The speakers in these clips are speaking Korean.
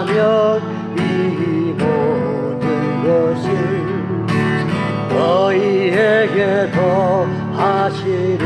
그리하면 이 모든 것을 너희에게 더하시리라.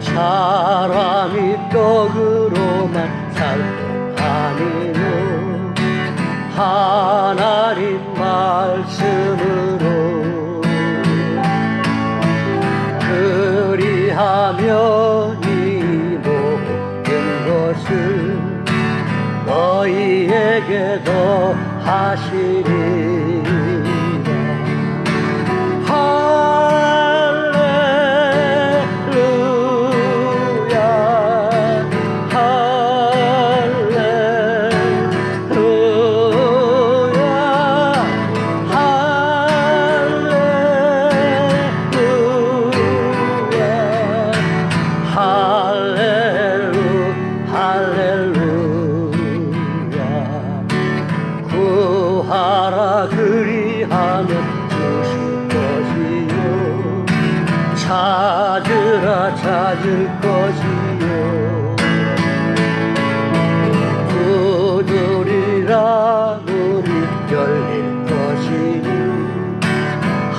사람이 떡으로만 살 것 아니요 하나님 말씀으로 그리하면 이 모든 것을 너희에게 더하시리라. 구하라 그리하면 주실 것이요 찾으라 찾을 것이요 두드리라 문이 열릴 것이니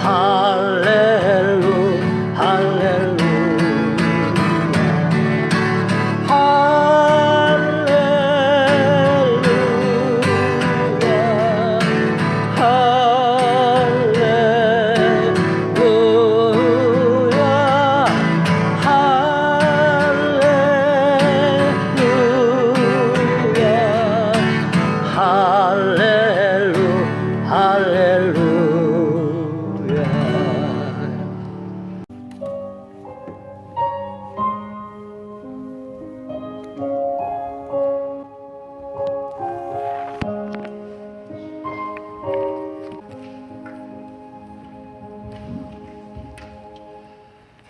할렐루야 할렐루야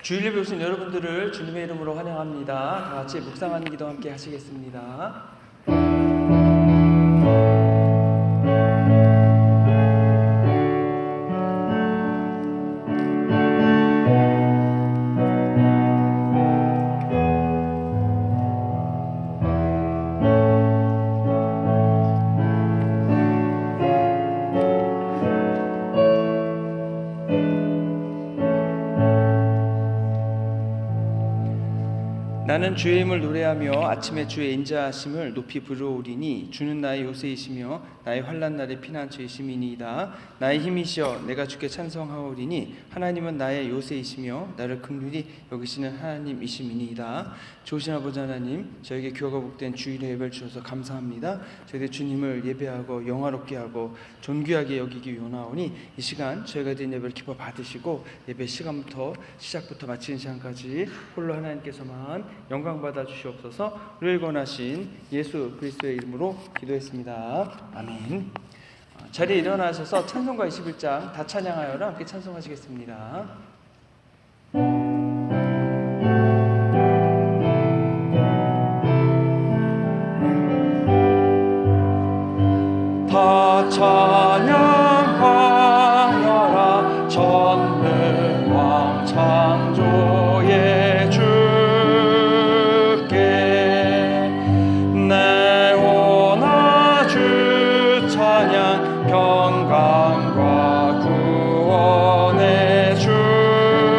주일예배 오신 여러분들을 주님의 이름으로 환영합니다. 다 같이 묵상하는 기도 함께 하시겠습니다. 나는 주의 힘을 노래하며 아침에 주의 인자하심을 높이 부르오리니 주는 나의 요새이시며 나의 환난 날의 피난처이심이니이다. 나의 힘이시여 내가 주께 찬송하오리니 하나님은 나의 요새이시며 나를 긍휼히 여기시는 하나님이심이니이다. 좋으신 아버지 하나님, 저에게 귀하고 복된 주일의 예배를 주셔서 감사합니다. 저희들 주님을 예배하고 영화롭게 하고 존귀하게 여기기 원하오니 이 시간 저희가 드린 예배를 기뻐 받으시고 예배 시간부터 시작부터 마치는 시간까지 홀로 하나님께서만 영광 받아 주시옵소서. 우리를 권하신 예수 그리스도의 이름으로 기도했습니다. 아멘. 자리에 일어나셔서 찬송가 21장 다 찬양하여라 함께 찬송하시겠습니다. 다 찬양하여라 전능왕 창조의 주께 내오나 주 찬양 평강과 구원의 주님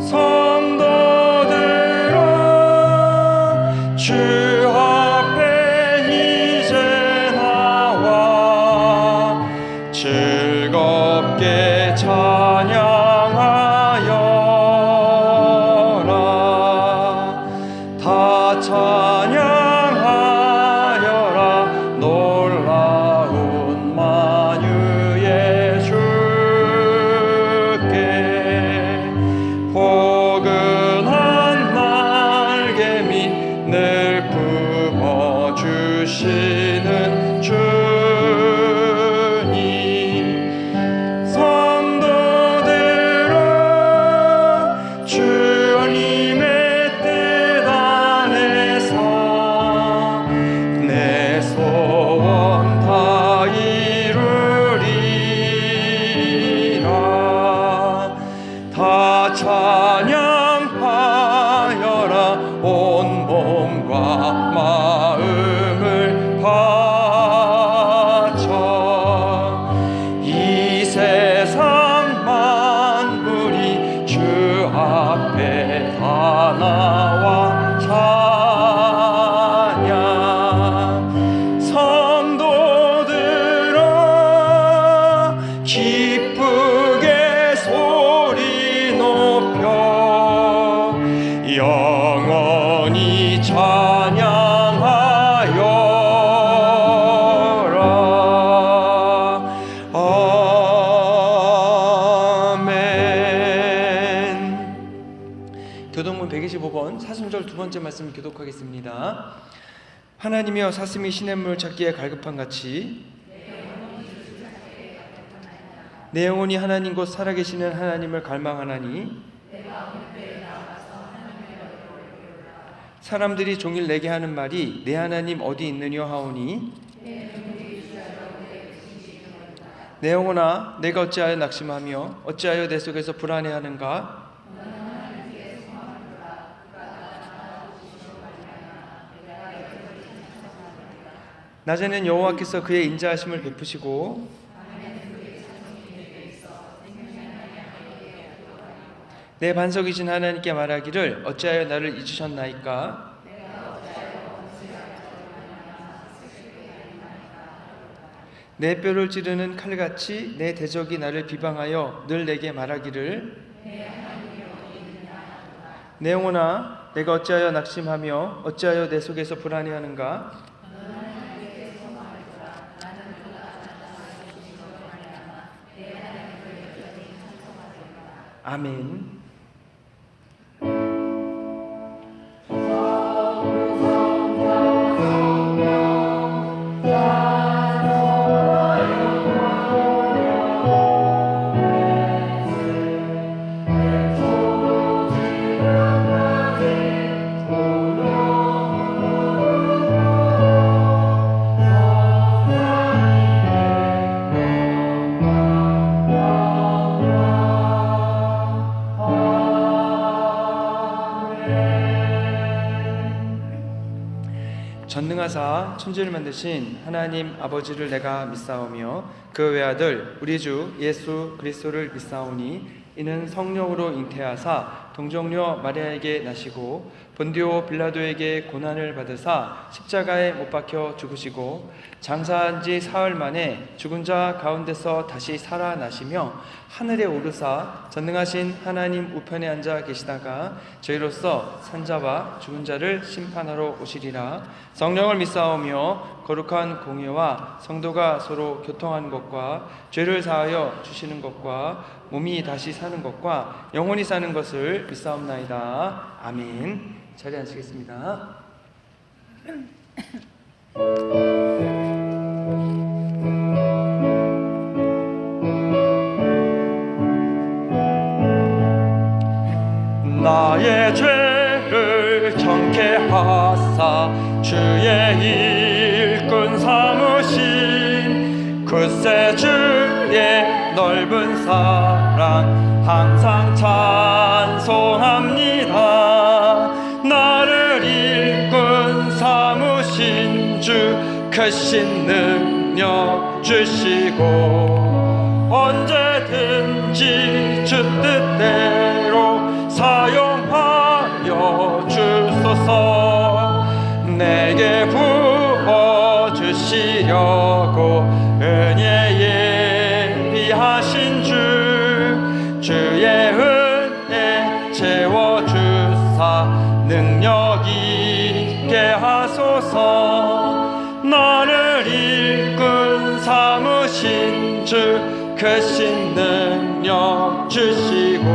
성도들아 주 즐겁게 찬양하여라 다 찬양하여라 놀라 번째 말씀을 교독하겠습니다. 하나님이여 사슴이 시냇물 찾기에 갈급한 같이 내 영혼이 하나님 곧 살아계시는 하나님을 갈망하나니 사람들이 종일 내게 하는 말이 내 하나님 어디 있느냐 하오니 내 영혼아 내가 어찌하여 낙심하며 어찌하여 내 속에서 불안해하는가. 낮에는 여호와께서 그의 인자하심을 베푸시고 내 반석이신 하나님께 말하기를 어찌하여 나를 잊으셨나이까. 내 뼈를 찌르는 칼같이 내 대적이 나를 비방하여 늘 내게 말하기를 내 영혼아 내가 어찌하여 낙심하며 어찌하여 내 속에서 불안해하는가. 아멘. 전능하사 천지를 만드신 하나님 아버지를 내가 믿사오며 그 외아들 우리 주 예수 그리스도를 믿사오니 이는 성령으로 잉태하사 동정녀 마리아에게 나시고 본디오 빌라도에게 고난을 받으사 십자가에 못 박혀 죽으시고 장사한 지 사흘 만에 죽은 자 가운데서 다시 살아나시며 하늘에 오르사 전능하신 하나님 우편에 앉아 계시다가 저희로서 산자와 죽은 자를 심판하러 오시리라. 성령을 믿사오며 거룩한 공예와 성도가 서로 교통하는 것과 죄를 사하여 주시는 것과 몸이 다시 사는 것과 영원히 사는 것을 믿사옵나이다. 아멘. 자리에 앉으시겠습니다. 나의 죄를 정케 하사 주의 일꾼 삼으신 굳세 주의 넓은 사랑 항상 찬송합니다. 나를 일꾼 삼으신 주 크신 능력 주시고 언제든지 주 뜻대로 사용하여 주소서. 내게 부어주시려고 은혜 예비하신 주의 은혜 채워주사 능력 있게 하소서. 나를 일꾼 삼으신 주 크신 능력 주시고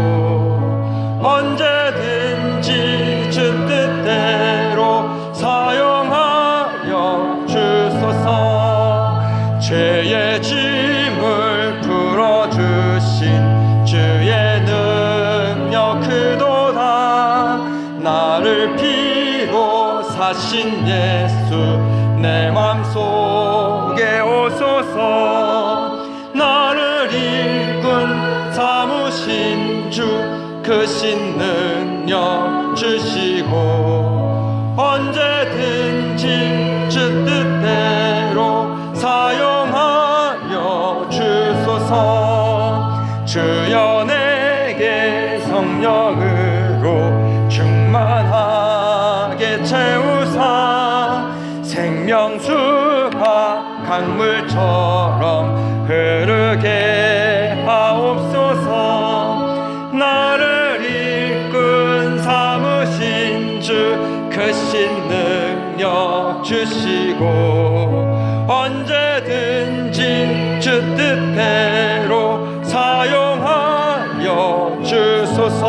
언제든지 주 뜻대로 사용하여 주소서. 죄의 짐을 풀어주신 주의 능력 크도다. 나를 피로 사신 예수 내 맘속에 오소서. 나를 일꾼 삼으신 주 크신 능력 주시고 언제든지 주 뜻대로 사용하여 주소서. 주여 내게 성령으로 충만하게 채우사 생명수가 강물처럼 흐르게 하옵소서. 나를 일꾼 삼으신 주 크신 능력 주시고 언제든지 주 뜻대로 사용하여 주소서.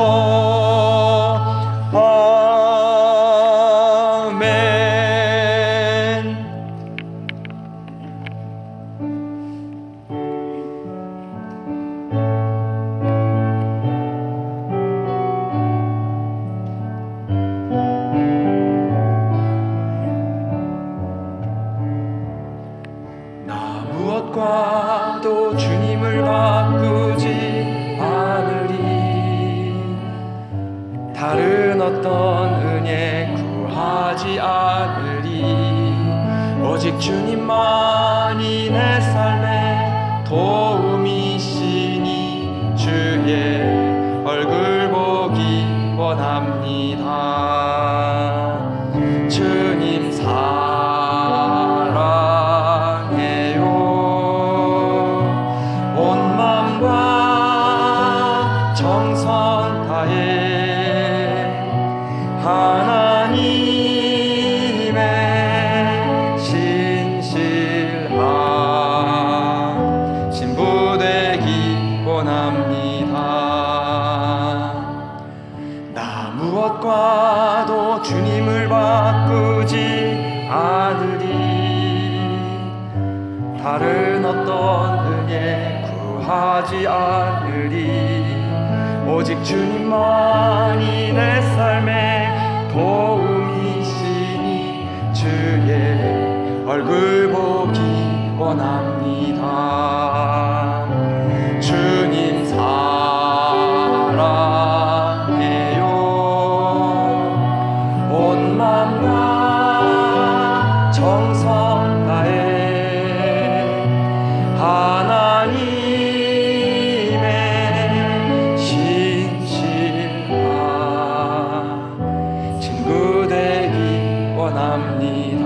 무엇과도 주님을 바꾸지 않으리. 다른 어떤 은혜 구하지 않으리. 오직 주님만이 내 삶의 도움이시니 주의 얼굴 보기 원합니다. 주님 사랑해요. 온 맘과 정성 다해 하나님의 신실한 신부 되기 원합니다. 나 무엇과도 주님을 바꾸지 않으리. 다른 어떤 은혜 구하지 않으리. 오직 주님만이 내 삶의 도움이시니 주의 얼굴 보기 원합니다. 주님 사랑해요. 온 맘과 정성 다해 하나님의 신실한 친구 되기 원합니다.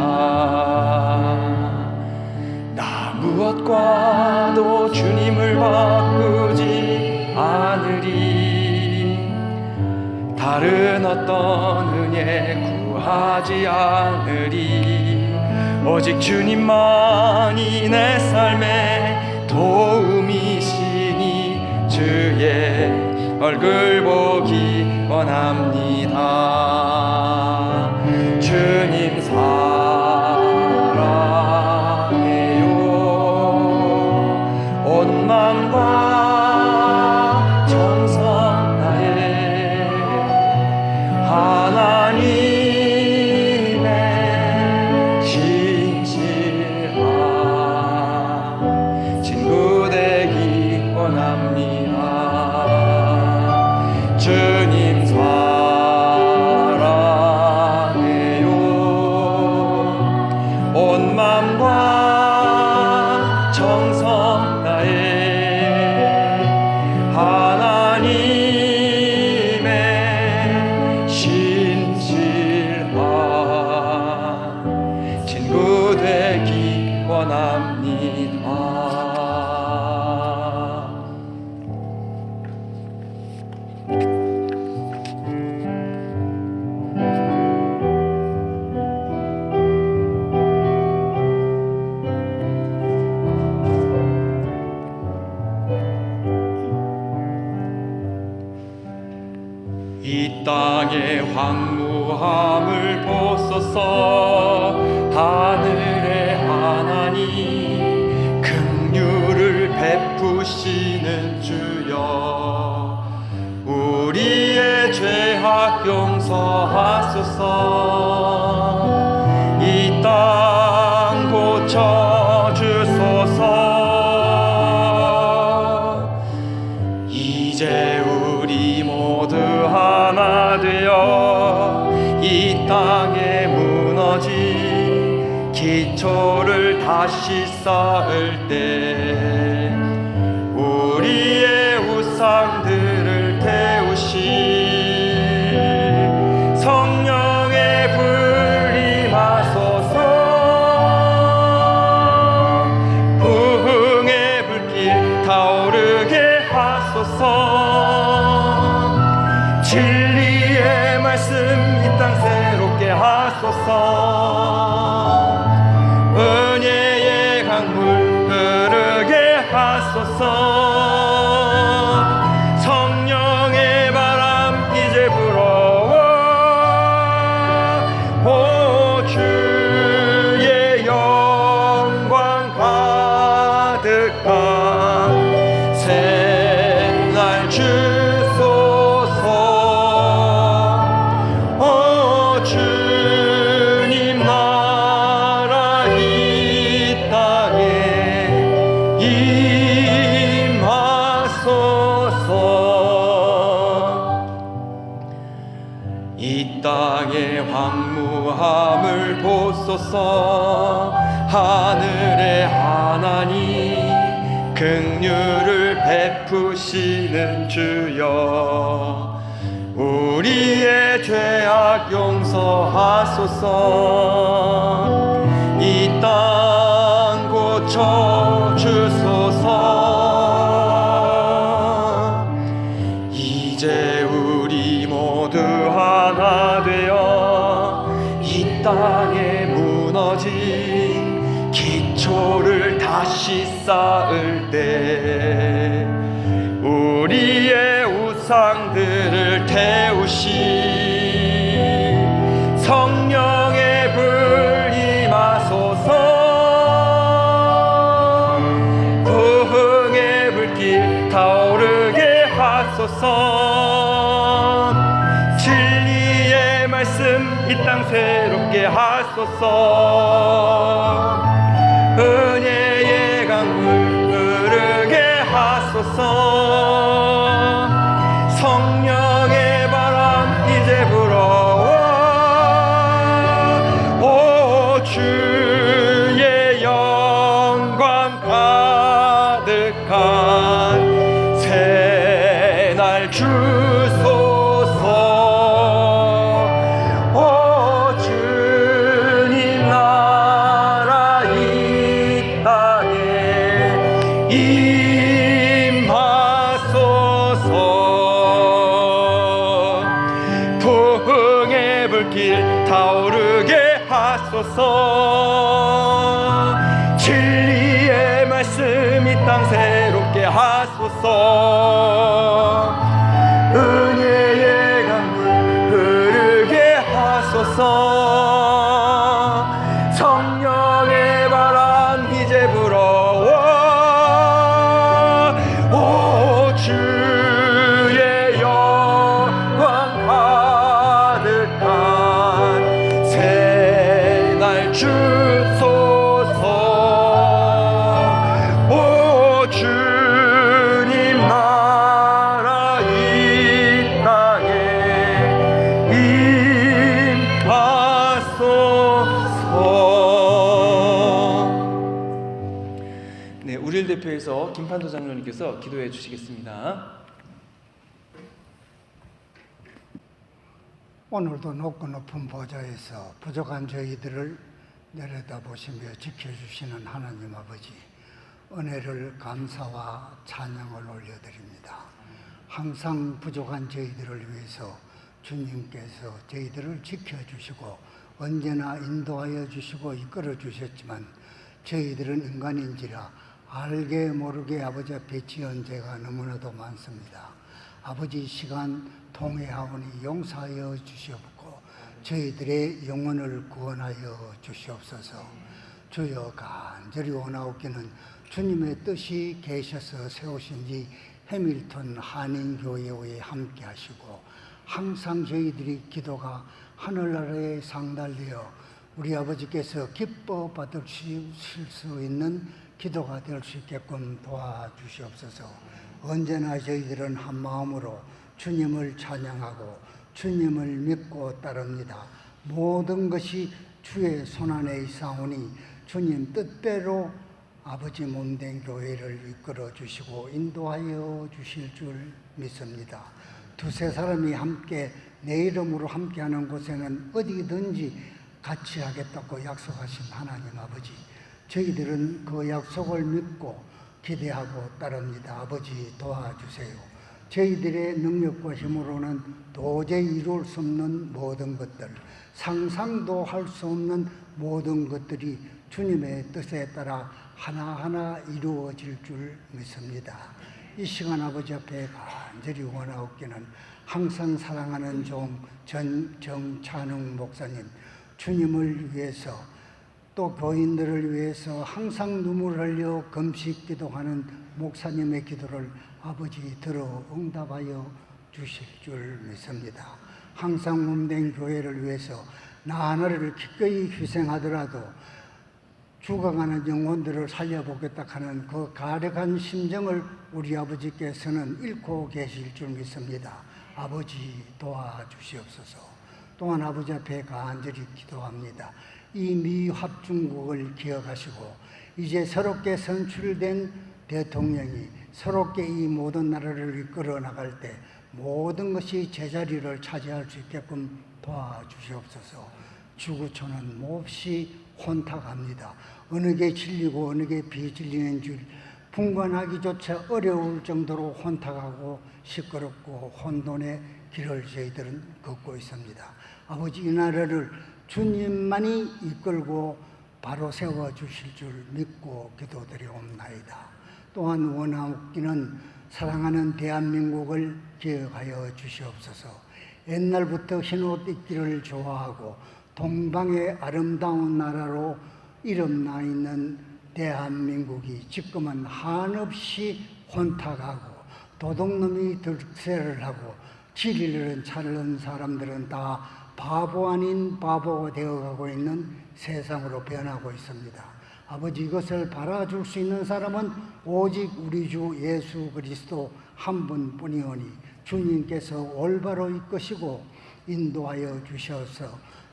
나 무엇과도 주님을 바꾸지 않으리. 다른 어떤 은혜 구하지 않으리. 오직 주님만이 내 삶의 도움이시니 주의 얼굴 보기 원합니다. 주님 사랑해요. 온 맘과 정성 다해 하나님의 신실한 친구 되기 원합니다. 주님 사랑해요. 온 맘과 정성 다해 하나님의 신실한 친구 되기 원합니다. 이 땅의 황무함을 보소서. 하늘의 하나님 긍휼을 베푸시는 주여, 우리의 죄악 용서하소서. 이 땅 고쳐주소서. 이제 우리 모두 하나 되어 이 땅에 무너진 기초를 다시 쌓을 때 우리의 우상들을 태우시 성령의 불 임하소서. 부흥의 불길 타오르게 하소서. 진리의 말씀 이 땅 새롭게 하소서. 은혜의 강물 흐르게 하소서. 성령의 바람 이제 불어와 오 주의 영광 가득한 새날 주소서. 오 주님 나라 이 땅에 임하소서. 이 땅의 황무함을 보소서. 하늘의 하나님 긍휼을 베푸시는 주여, 우리의 죄악 용서하소서. 이 땅 고쳐 주소서. 이제 우리 모두 하나 되어 이 땅에 무너진 기초를 다시 쌓을 때 우리의 우상들을 태우시 성령의 불 임하소서. 부흥의 불길 타오르게 하소서. 진리의 말씀 이 땅 새롭게 하소서. 은혜의 강물 흐르게 하소서. 성령의 바람 이제 불어와. 오 주의 영광 가득한 새날 주소서. 오 주님 나라 이 땅에 임하소서. 부흥의 불길 타오르게 하소서. 진리의 말씀 이 땅 새롭게 하소서. 은혜의 강물 흐르게 하소서. 성령의 바람 이제 불어와. 오 주의 영광 가득한 새날 주소서. 오 주님 나라 이 땅에 임하소서. 네, 우리를 대표해서 김판도 장로님께서 기도해 주시겠습니다. 오늘도 높고 높은 보좌에서 부족한 저희들을 내려다보시며 지켜주시는 하나님 아버지, 은혜를 감사와 찬양을 올려드립니다. 항상 부족한 저희들을 위해서 주님께서 저희들을 지켜주시고 언제나 인도하여 주시고 이끌어 주셨지만 저희들은 인간인지라 알게 모르게 아버지 앞에 지은 죄가 너무나도 많습니다. 아버지, 시간 통회하오니 용서하여 주시옵고 저희들의 영혼을 구원하여 주시옵소서. 주여, 간절히 원하옵기는 주님의 뜻이 계셔서 세우신 이 해밀턴 한인교회에 함께 하시고 항상 저희들이 기도가 하늘나라에 상달되어 우리 아버지께서 기뻐 받으실 수 있는 기도가 될 수 있게끔 도와주시옵소서. 언제나 저희들은 한 마음으로 주님을 찬양하고 주님을 믿고 따릅니다. 모든 것이 주의 손안에 있사오니 주님 뜻대로 아버지 몸된 교회를 이끌어 주시고 인도하여 주실 줄 믿습니다. 두세 사람이 함께 내 이름으로 함께하는 곳에는 어디든지 같이 하겠다고 약속하신 하나님 아버지, 저희들은 그 약속을 믿고 기대하고 따릅니다. 아버지, 도와주세요. 저희들의 능력과 힘으로는 도저히 이룰 수 없는 모든 것들, 상상도 할 수 없는 모든 것들이 주님의 뜻에 따라 하나하나 이루어질 줄 믿습니다. 이 시간 아버지 앞에 간절히 원하옵기는 항상 사랑하는 종 정찬웅 목사님, 주님을 위해서 또 교인들을 위해서 항상 눈물 흘려 금식 기도하는 목사님의 기도를 아버지 들어 응답하여 주실 줄 믿습니다. 항상 몸된 교회를 위해서 나 하나를 기꺼이 희생하더라도 죽어가는 영혼들을 살려보겠다 하는 그 가력한 심정을 우리 아버지께서는 잃고 계실 줄 믿습니다. 아버지 도와주시옵소서. 또한 아버지 앞에 간절히 기도합니다. 이 미합중국을 기억하시고 이제 새롭게 선출된 대통령이 새롭게 이 모든 나라를 이끌어 나갈 때 모든 것이 제자리를 차지할 수 있게끔 도와주시옵소서. 지구촌은 몹시 혼탁합니다. 어느 게 진리고 어느 게 비진리는 줄 분간하기조차 어려울 정도로 혼탁하고 시끄럽고 혼돈의 길을 저희들은 걷고 있습니다. 아버지, 이 나라를 주님만이 이끌고 바로 세워주실 줄 믿고 기도드리옵나이다. 또한 원하옵기는 사랑하는 대한민국을 기억하여 주시옵소서. 옛날부터 흰옷 입기를 좋아하고 동방의 아름다운 나라로 이름나 있는 대한민국이 지금은 한없이 혼탁하고 도둑놈이 득세를 하고 진리를 찾는 사람들은 다 바보 아닌 바보가 되어가고 있는 세상으로 변하고 있습니다. 아버지, 이것을 바라줄 수 있는 사람은 오직 우리 주 예수 그리스도 한 분뿐이오니 주님께서 올바로 이끄시고 인도하여 주셔서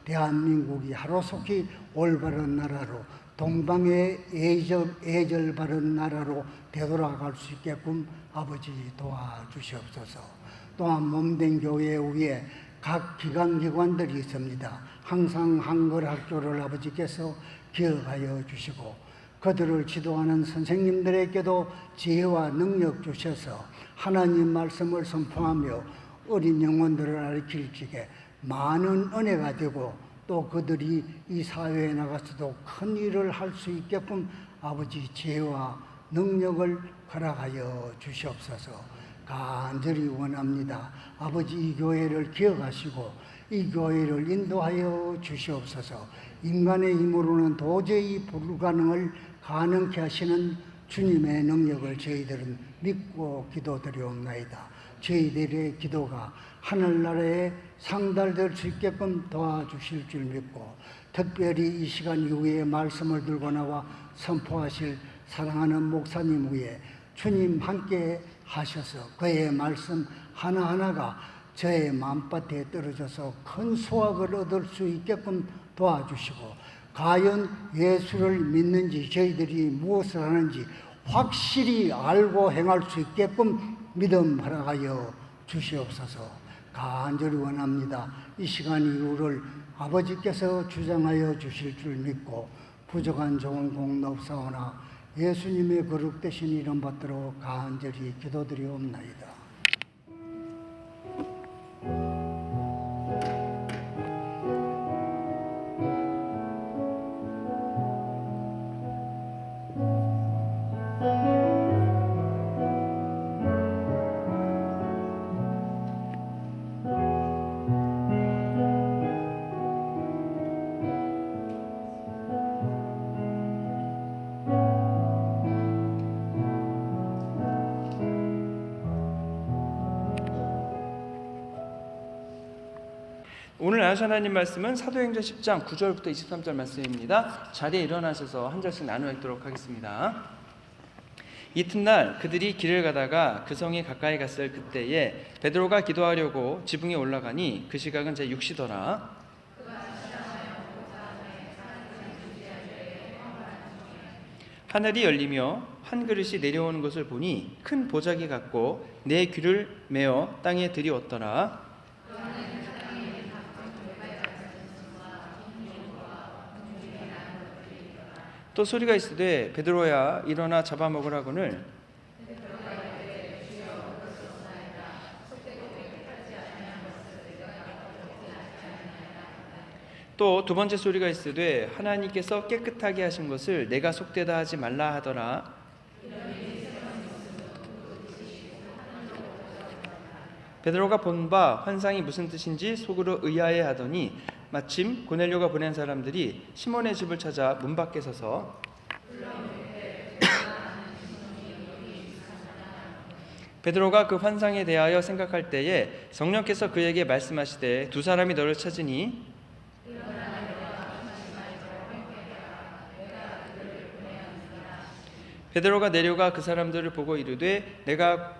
대한민국이 하루속히 올바른 나라로 동방의 애절 바른 나라로 되돌아갈 수 있게끔 아버지 도와주시옵소서. 또한 몸된 교회 위에 각 기관들이 있습니다. 항상 한글 학교를 아버지께서 기억하여 주시고 그들을 지도하는 선생님들에게도 지혜와 능력 주셔서 하나님 말씀을 선포하며 어린 영혼들을 가르칠 적에 많은 은혜가 되고 또 그들이 이 사회에 나가서도 큰 일을 할 수 있게끔 아버지 지혜와 능력을 허락하여 주시옵소서. 간절히 원합니다. 아버지, 이 교회를 기억하시고 이 교회를 인도하여 주시옵소서. 인간의 힘으로는 도저히 불가능을 가능케 하시는 주님의 능력을 저희들은 믿고 기도드리옵나이다. 저희들의 기도가 하늘나라에 상달될 수 있게끔 도와주실 줄 믿고 특별히 이 시간 이후에 말씀을 들고 나와 선포하실 사랑하는 목사님 위에 주님 함께 하셔서 그의 말씀 하나하나가 저의 마음밭에 떨어져서 큰 수확을 얻을 수 있게끔 도와주시고 과연 예수를 믿는지 저희들이 무엇을 하는지 확실히 알고 행할 수 있게끔 믿음 허락하여 주시옵소서. 간절히 원합니다. 이 시간 이후를 아버지께서 주장하여 주실 줄 믿고 부족한 좋은 공덕사오나 예수님의 거룩되신 이름 받도록 간절히 기도드리옵나이다. 오늘 나누신 하나님 말씀은 사도행전 10장 9절부터 23절 말씀입니다. 자리에 일어나셔서 한 절씩 나누어 읽도록 하겠습니다. 이튿날 그들이 길을 가다가 그 성에 가까이 갔을 그때에 베드로가 기도하려고 지붕에 올라가니 그 시각은 제 6시더라. 하늘이 열리며 한 그릇이 내려오는 것을 보니 큰 보자기 같고 내 귀를 메어 땅에 들이웠더라. 또 소리가 있으되 베드로야 일어나 잡아먹으라거늘. 또 두 번째 소리가 있으되 하나님께서 깨끗하게 하신 것을 내가 속되다 하지 말라 하더라. 베드로가 본 바 환상이 무슨 뜻인지 속으로 의아해하더니 마침 고넬료가 보낸 사람들이 시몬의 집을 찾아 문 밖에 서서 베드로가 그 환상에 대하여 생각할 때에 성령께서 그에게 말씀하시되 두 사람이 너를 찾으니 베드로가 내려가 그 사람들을 보고 이르되 내가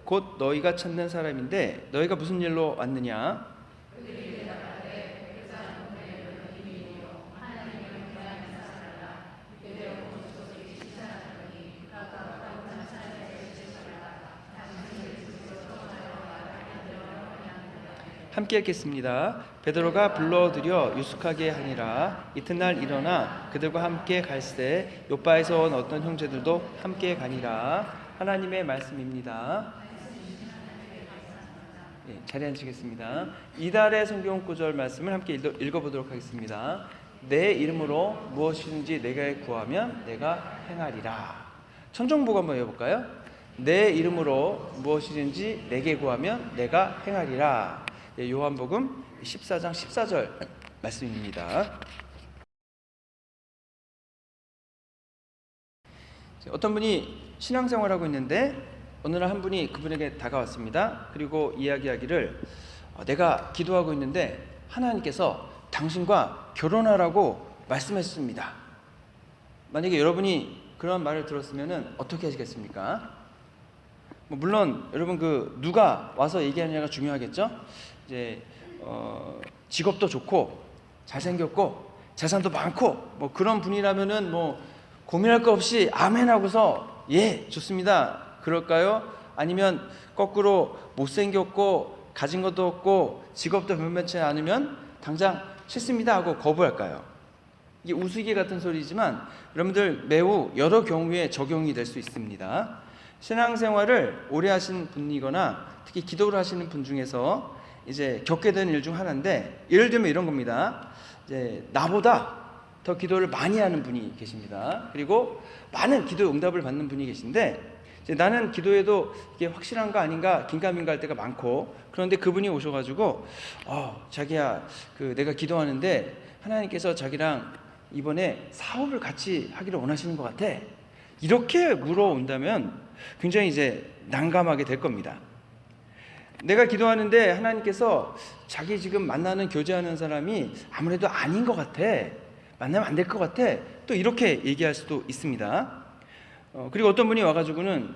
곧 너희가 찾는 사람인데 너희가 무슨 일로 왔느냐? 함께 읽겠습니다. 베드로가 불러들여 유숙하게 하니라. 이튿날 일어나 그들과 함께 갈새 요바에서 온 어떤 형제들도 함께 가니라. 하나님의 말씀입니다. 네, 자리에 앉으겠습니다. 이달의 성경 구절 말씀을 함께 읽어보도록 하겠습니다. 내 이름으로 무엇이든지 내가 구하면 내가 행하리라. 천정복 한번 해볼까요? 내 이름으로 무엇이든지 내게 구하면 내가 행하리라. 요한복음 14장 14절 말씀입니다. 어떤 분이 신앙생활하고 있는데 어느 날 한 분이 그분에게 다가왔습니다. 그리고 이야기하기를 내가 기도하고 있는데 하나님께서 당신과 결혼하라고 말씀했습니다. 만약에 여러분이 그런 말을 들었으면 어떻게 하시겠습니까? 물론 여러분 누가 와서 얘기하느냐가 중요하겠죠. 이제 직업도 좋고 잘생겼고 재산도 많고 그런 분이라면은 고민할 거 없이 아멘 하고서 예 좋습니다 그럴까요? 아니면 거꾸로 못생겼고 가진 것도 없고 직업도 변변치 않으면 당장 싫습니다 하고 거부할까요? 이게 우스개 같은 소리지만 여러분들 매우 여러 경우에 적용이 될 수 있습니다. 신앙생활을 오래 하신 분이거나 특히 기도를 하시는 분 중에서 이제 겪게 되는 일 중 하나인데, 예를 들면 이런 겁니다. 이제 나보다 더 기도를 많이 하는 분이 계십니다. 그리고 많은 기도 응답을 받는 분이 계신데, 이제 나는 기도에도 이게 확실한가 아닌가 긴가민가 할 때가 많고, 그런데 그분이 오셔가지고 자기야 내가 기도하는데 하나님께서 자기랑 이번에 사업을 같이 하기를 원하시는 것 같아, 이렇게 물어온다면 굉장히 이제 난감하게 될 겁니다. 내가 기도하는데 하나님께서 자기 지금 만나는 교제하는 사람이 아무래도 아닌 것 같아, 만나면 안 될 것 같아, 또 이렇게 얘기할 수도 있습니다. 그리고 어떤 분이 와가지고는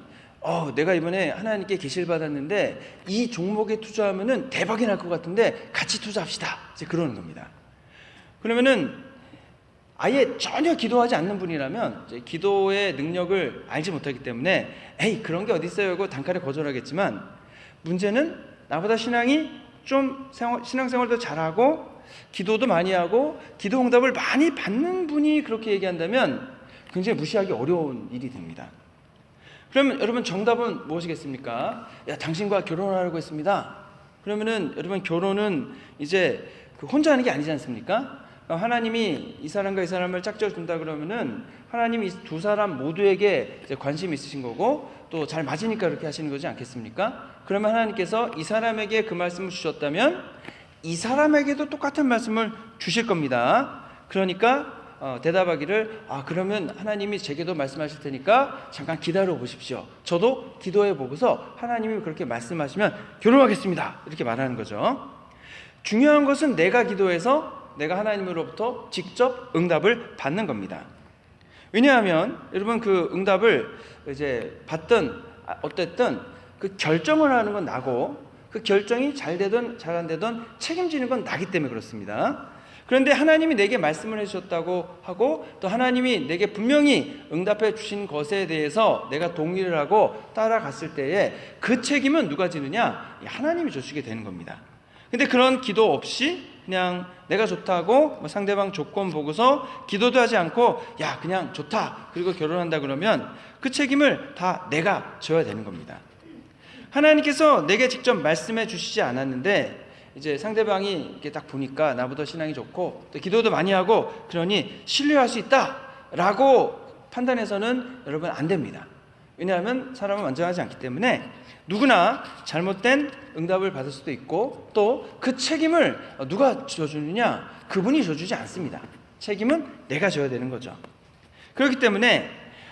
내가 이번에 하나님께 계시를 받았는데 이 종목에 투자하면은 대박이 날 것 같은데 같이 투자합시다, 이제 그러는 겁니다. 그러면은 아예 전혀 기도하지 않는 분이라면 이제 기도의 능력을 알지 못하기 때문에 에이 그런 게 어디 있어요 하고 단칼에 거절하겠지만, 문제는 나보다 신앙이 좀 신앙생활도 잘하고 기도도 많이 하고 기도 응답을 많이 받는 분이 그렇게 얘기한다면 굉장히 무시하기 어려운 일이 됩니다. 그러면 여러분 정답은 무엇이겠습니까? 야, 당신과 결혼하려고 했습니다. 그러면은 여러분 결혼은 이제 혼자 하는 게 아니지 않습니까? 하나님이 이 사람과 이 사람을 짝지어 준다 그러면은 하나님이 이 두 사람 모두에게 이제 관심이 있으신 거고 또 잘 맞으니까 그렇게 하시는 거지 않겠습니까? 그러면 하나님께서 이 사람에게 그 말씀을 주셨다면 이 사람에게도 똑같은 말씀을 주실 겁니다. 그러니까 대답하기를 그러면 하나님이 제게도 말씀하실 테니까 잠깐 기다려 보십시오. 저도 기도해 보고서 하나님이 그렇게 말씀하시면 결혼하겠습니다, 이렇게 말하는 거죠. 중요한 것은 내가 기도해서 내가 하나님으로부터 직접 응답을 받는 겁니다. 왜냐하면 여러분 그 응답을 이제 받든 어쨌든 그 결정을 하는 건 나고 그 결정이 잘 되든 잘 안 되든 책임지는 건 나기 때문에 그렇습니다. 그런데 하나님이 내게 말씀을 해주셨다고 하고 또 하나님이 내게 분명히 응답해 주신 것에 대해서 내가 동의를 하고 따라갔을 때에 그 책임은 누가 지느냐? 하나님이 져주게 되는 겁니다. 근데 그런 기도 없이 그냥 내가 좋다고 상대방 조건 보고서 기도도 하지 않고 야 그냥 좋다 그리고 결혼한다 그러면 그 책임을 다 내가 져야 되는 겁니다. 하나님께서 내게 직접 말씀해 주시지 않았는데 이제 상대방이 이렇게 딱 보니까 나보다 신앙이 좋고 또 기도도 많이 하고 그러니 신뢰할 수 있다라고 판단해서는 여러분 안 됩니다. 왜냐하면 사람은 완전하지 않기 때문에 누구나 잘못된 응답을 받을 수도 있고 또 그 책임을 누가 져주느냐? 그분이 져주지 않습니다. 책임은 내가 져야 되는 거죠. 그렇기 때문에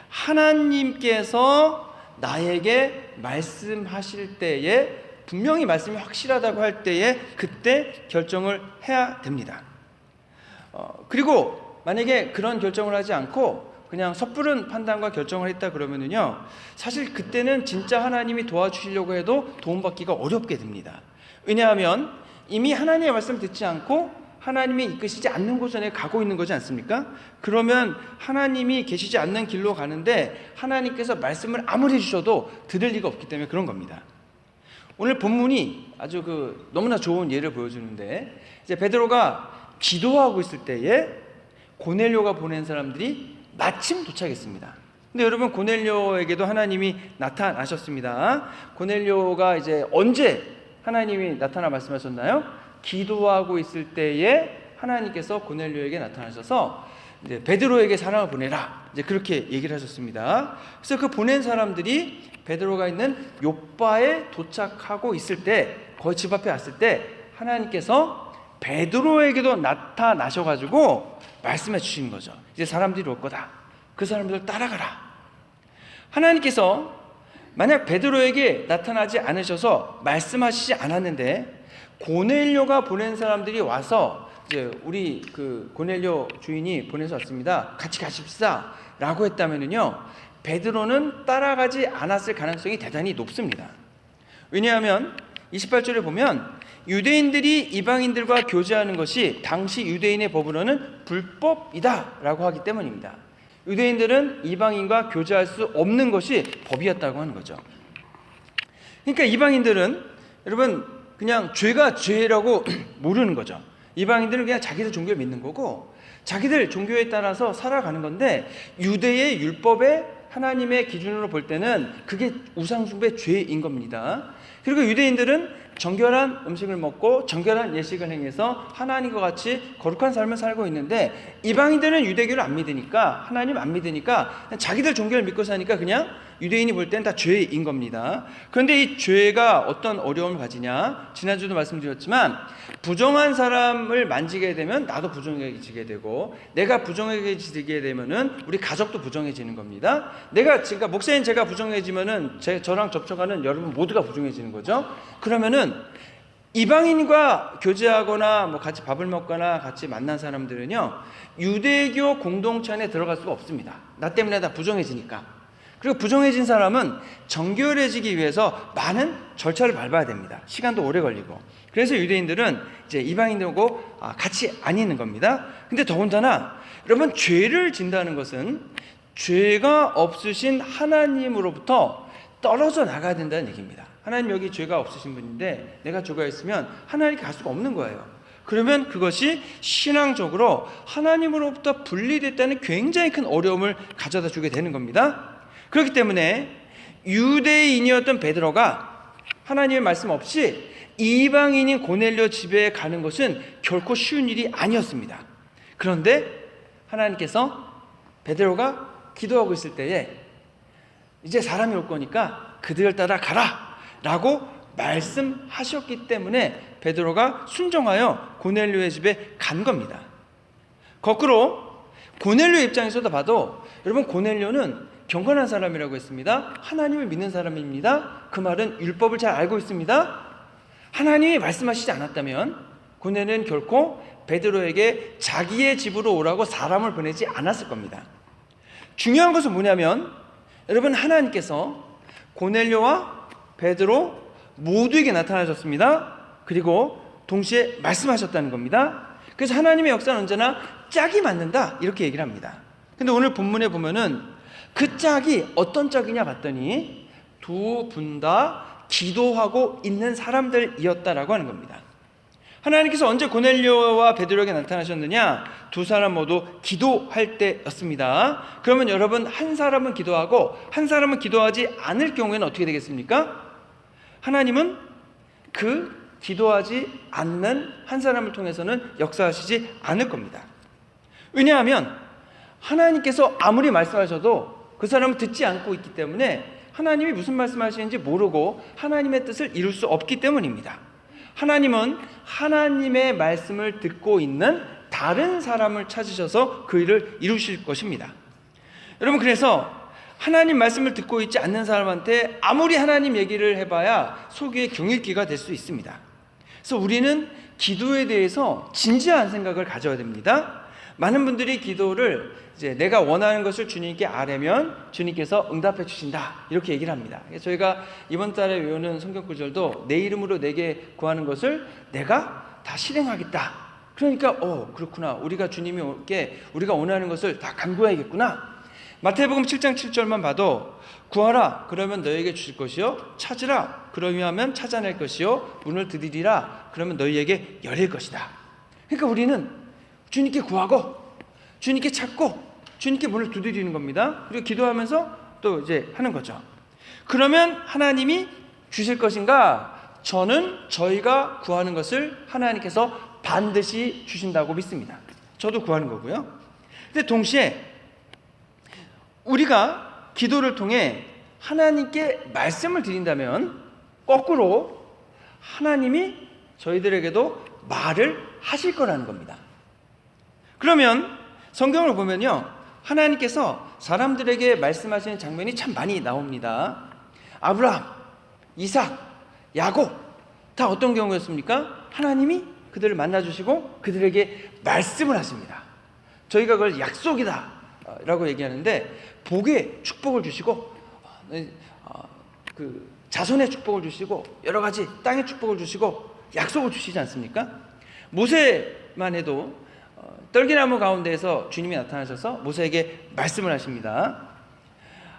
하나님께서 나에게 말씀하실 때에 분명히 말씀이 확실하다고 할 때에 그때 결정을 해야 됩니다. 그리고 만약에 그런 결정을 하지 않고 그냥 섣부른 판단과 결정을 했다 그러면은요, 사실 그때는 진짜 하나님이 도와주시려고 해도 도움받기가 어렵게 됩니다. 왜냐하면 이미 하나님의 말씀을 듣지 않고 하나님이 이끄시지 않는 곳에 가고 있는 거지 않습니까? 그러면 하나님이 계시지 않는 길로 가는데 하나님께서 말씀을 아무리 해주셔도 들을 리가 없기 때문에 그런 겁니다. 오늘 본문이 아주 너무나 좋은 예를 보여주는데, 이제 베드로가 기도하고 있을 때에 고넬료가 보낸 사람들이 마침 도착했습니다. 근데 여러분, 고넬료에게도 하나님이 나타나셨습니다. 고넬료가 이제 언제 하나님이 나타나 말씀하셨나요? 기도하고 있을 때에 하나님께서 고넬료에게 나타나셔서 이제 베드로에게 사람을 보내라, 이제 그렇게 얘기를 하셨습니다. 그래서 그 보낸 사람들이 베드로가 있는 욥바에 도착하고 있을 때, 거의 집 앞에 왔을 때 하나님께서 베드로에게도 나타나셔가지고 말씀해 주시는 거죠. 이제 사람들이 올 거다. 그 사람들 따라가라. 하나님께서 만약 베드로에게 나타나지 않으셔서 말씀하시지 않았는데 고넬료가 보낸 사람들이 와서 이제 우리 고넬료 주인이 보내서 왔습니다, 같이 가십시다 라고 했다면은요, 베드로는 따라가지 않았을 가능성이 대단히 높습니다. 왜냐하면 28절에 보면 유대인들이 이방인들과 교제하는 것이 당시 유대인의 법으로는 불법이다 라고 하기 때문입니다. 유대인들은 이방인과 교제할 수 없는 것이 법이었다고 하는 거죠. 그러니까 이방인들은 여러분 그냥 죄가 죄라고 모르는 거죠. 이방인들은 그냥 자기들 종교를 믿는 거고 자기들 종교에 따라서 살아가는 건데, 유대의 율법에 하나님의 기준으로 볼 때는 그게 우상숭배 죄인 겁니다. 그리고 유대인들은 정결한 음식을 먹고 정결한 예식을 행해서 하나님과 같이 거룩한 삶을 살고 있는데, 이방인들은 유대교를 안 믿으니까, 하나님 안 믿으니까 자기들 종교를 믿고 사니까 그냥 유대인이 볼 때는 다 죄인 겁니다. 그런데 이 죄가 어떤 어려움을 가지냐, 지난주도 말씀드렸지만 부정한 사람을 만지게 되면 나도 부정해지게 되고, 내가 부정해지게 되면은 우리 가족도 부정해지는 겁니다. 그러니까 목사님 제가 부정해지면은 저랑 접촉하는 여러분 모두가 부정해지는 거죠. 그러면은 이방인과 교제하거나 뭐 같이 밥을 먹거나 같이 만난 사람들은요, 유대교 공동체 안에 들어갈 수가 없습니다. 나 때문에 다 부정해지니까. 그리고 부정해진 사람은 정결해지기 위해서 많은 절차를 밟아야 됩니다. 시간도 오래 걸리고. 그래서 유대인들은 이제 이방인들하고 같이 안 있는 겁니다. 근데 더군다나 여러분, 죄를 진다는 것은 죄가 없으신 하나님으로부터 떨어져 나가야 된다는 얘기입니다. 하나님 여기 죄가 없으신 분인데 내가 죄가 있으면 하나님께 갈 수가 없는 거예요. 그러면 그것이 신앙적으로 하나님으로부터 분리됐다는 굉장히 큰 어려움을 가져다 주게 되는 겁니다. 그렇기 때문에 유대인이었던 베드로가 하나님의 말씀 없이 이방인인 고넬료 집에 가는 것은 결코 쉬운 일이 아니었습니다. 그런데 하나님께서 베드로가 기도하고 있을 때에 이제 사람이 올 거니까 그들을 따라 가라 라고 말씀하셨기 때문에 베드로가 순종하여 고넬료의 집에 간 겁니다. 거꾸로 고넬료 입장에서도 봐도 여러분, 고넬료는 경건한 사람이라고 했습니다. 하나님을 믿는 사람입니다. 그 말은 율법을 잘 알고 있습니다. 하나님이 말씀하시지 않았다면 고넬료는 결코 베드로에게 자기의 집으로 오라고 사람을 보내지 않았을 겁니다. 중요한 것은 뭐냐면 여러분, 하나님께서 고넬료와 베드로 모두에게 나타나셨습니다. 그리고 동시에 말씀하셨다는 겁니다. 그래서 하나님의 역사는 언제나 짝이 맞는다, 이렇게 얘기를 합니다. 근데 오늘 본문에 보면은 그 짝이 어떤 짝이냐 봤더니 두 분 다 기도하고 있는 사람들이었다라고 하는 겁니다. 하나님께서 언제 고넬료와 베드로에게 나타나셨느냐? 두 사람 모두 기도할 때였습니다. 그러면 여러분, 한 사람은 기도하고 한 사람은 기도하지 않을 경우에는 어떻게 되겠습니까? 하나님은 그 기도하지 않는 한 사람을 통해서는 역사하시지 않을 겁니다. 왜냐하면 하나님께서 아무리 말씀하셔도 그 사람은 듣지 않고 있기 때문에 하나님이 무슨 말씀하시는지 모르고 하나님의 뜻을 이룰 수 없기 때문입니다. 하나님은 하나님의 말씀을 듣고 있는 다른 사람을 찾으셔서 그 일을 이루실 것입니다. 여러분, 그래서 하나님 말씀을 듣고 있지 않는 사람한테 아무리 하나님 얘기를 해봐야 속에 경읽기가 될 수 있습니다. 그래서 우리는 기도에 대해서 진지한 생각을 가져야 됩니다. 많은 분들이 기도를 이제 내가 원하는 것을 주님께 아뢰면 주님께서 응답해 주신다 이렇게 얘기를 합니다. 저희가 이번 달에 외우는 성경 구절도 내 이름으로 내게 구하는 것을 내가 다 실행하겠다. 그러니까 그렇구나. 우리가 주님께 우리가 원하는 것을 다 간구해야겠구나. 마태복음 7장 7절만 봐도 구하라 그러면 너에게 주실 것이요 찾으라 그러면 찾아낼 것이요 문을 두드리라 그러면 너희에게 열릴 것이다. 그러니까 우리는 주님께 구하고 주님께 찾고 주님께 문을 두드리는 겁니다. 그리고 기도하면서 또 이제 하는 거죠. 그러면 하나님이 주실 것인가? 저는 저희가 구하는 것을 하나님께서 반드시 주신다고 믿습니다. 저도 구하는 거고요. 근데 동시에 우리가 기도를 통해 하나님께 말씀을 드린다면 거꾸로 하나님이 저희들에게도 말을 하실 거라는 겁니다. 그러면 성경을 보면요, 하나님께서 사람들에게 말씀하시는 장면이 참 많이 나옵니다. 아브라함, 이삭, 야곱 다 어떤 경우였습니까? 하나님이 그들을 만나주시고 그들에게 말씀을 하십니다. 저희가 그걸 약속이다 라고 얘기하는데 복의 축복을 주시고 그 자손의 축복을 주시고 여러 가지 땅의 축복을 주시고 약속을 주시지 않습니까? 모세만 해도 떨기나무 가운데에서 주님이 나타나셔서 모세에게 말씀을 하십니다.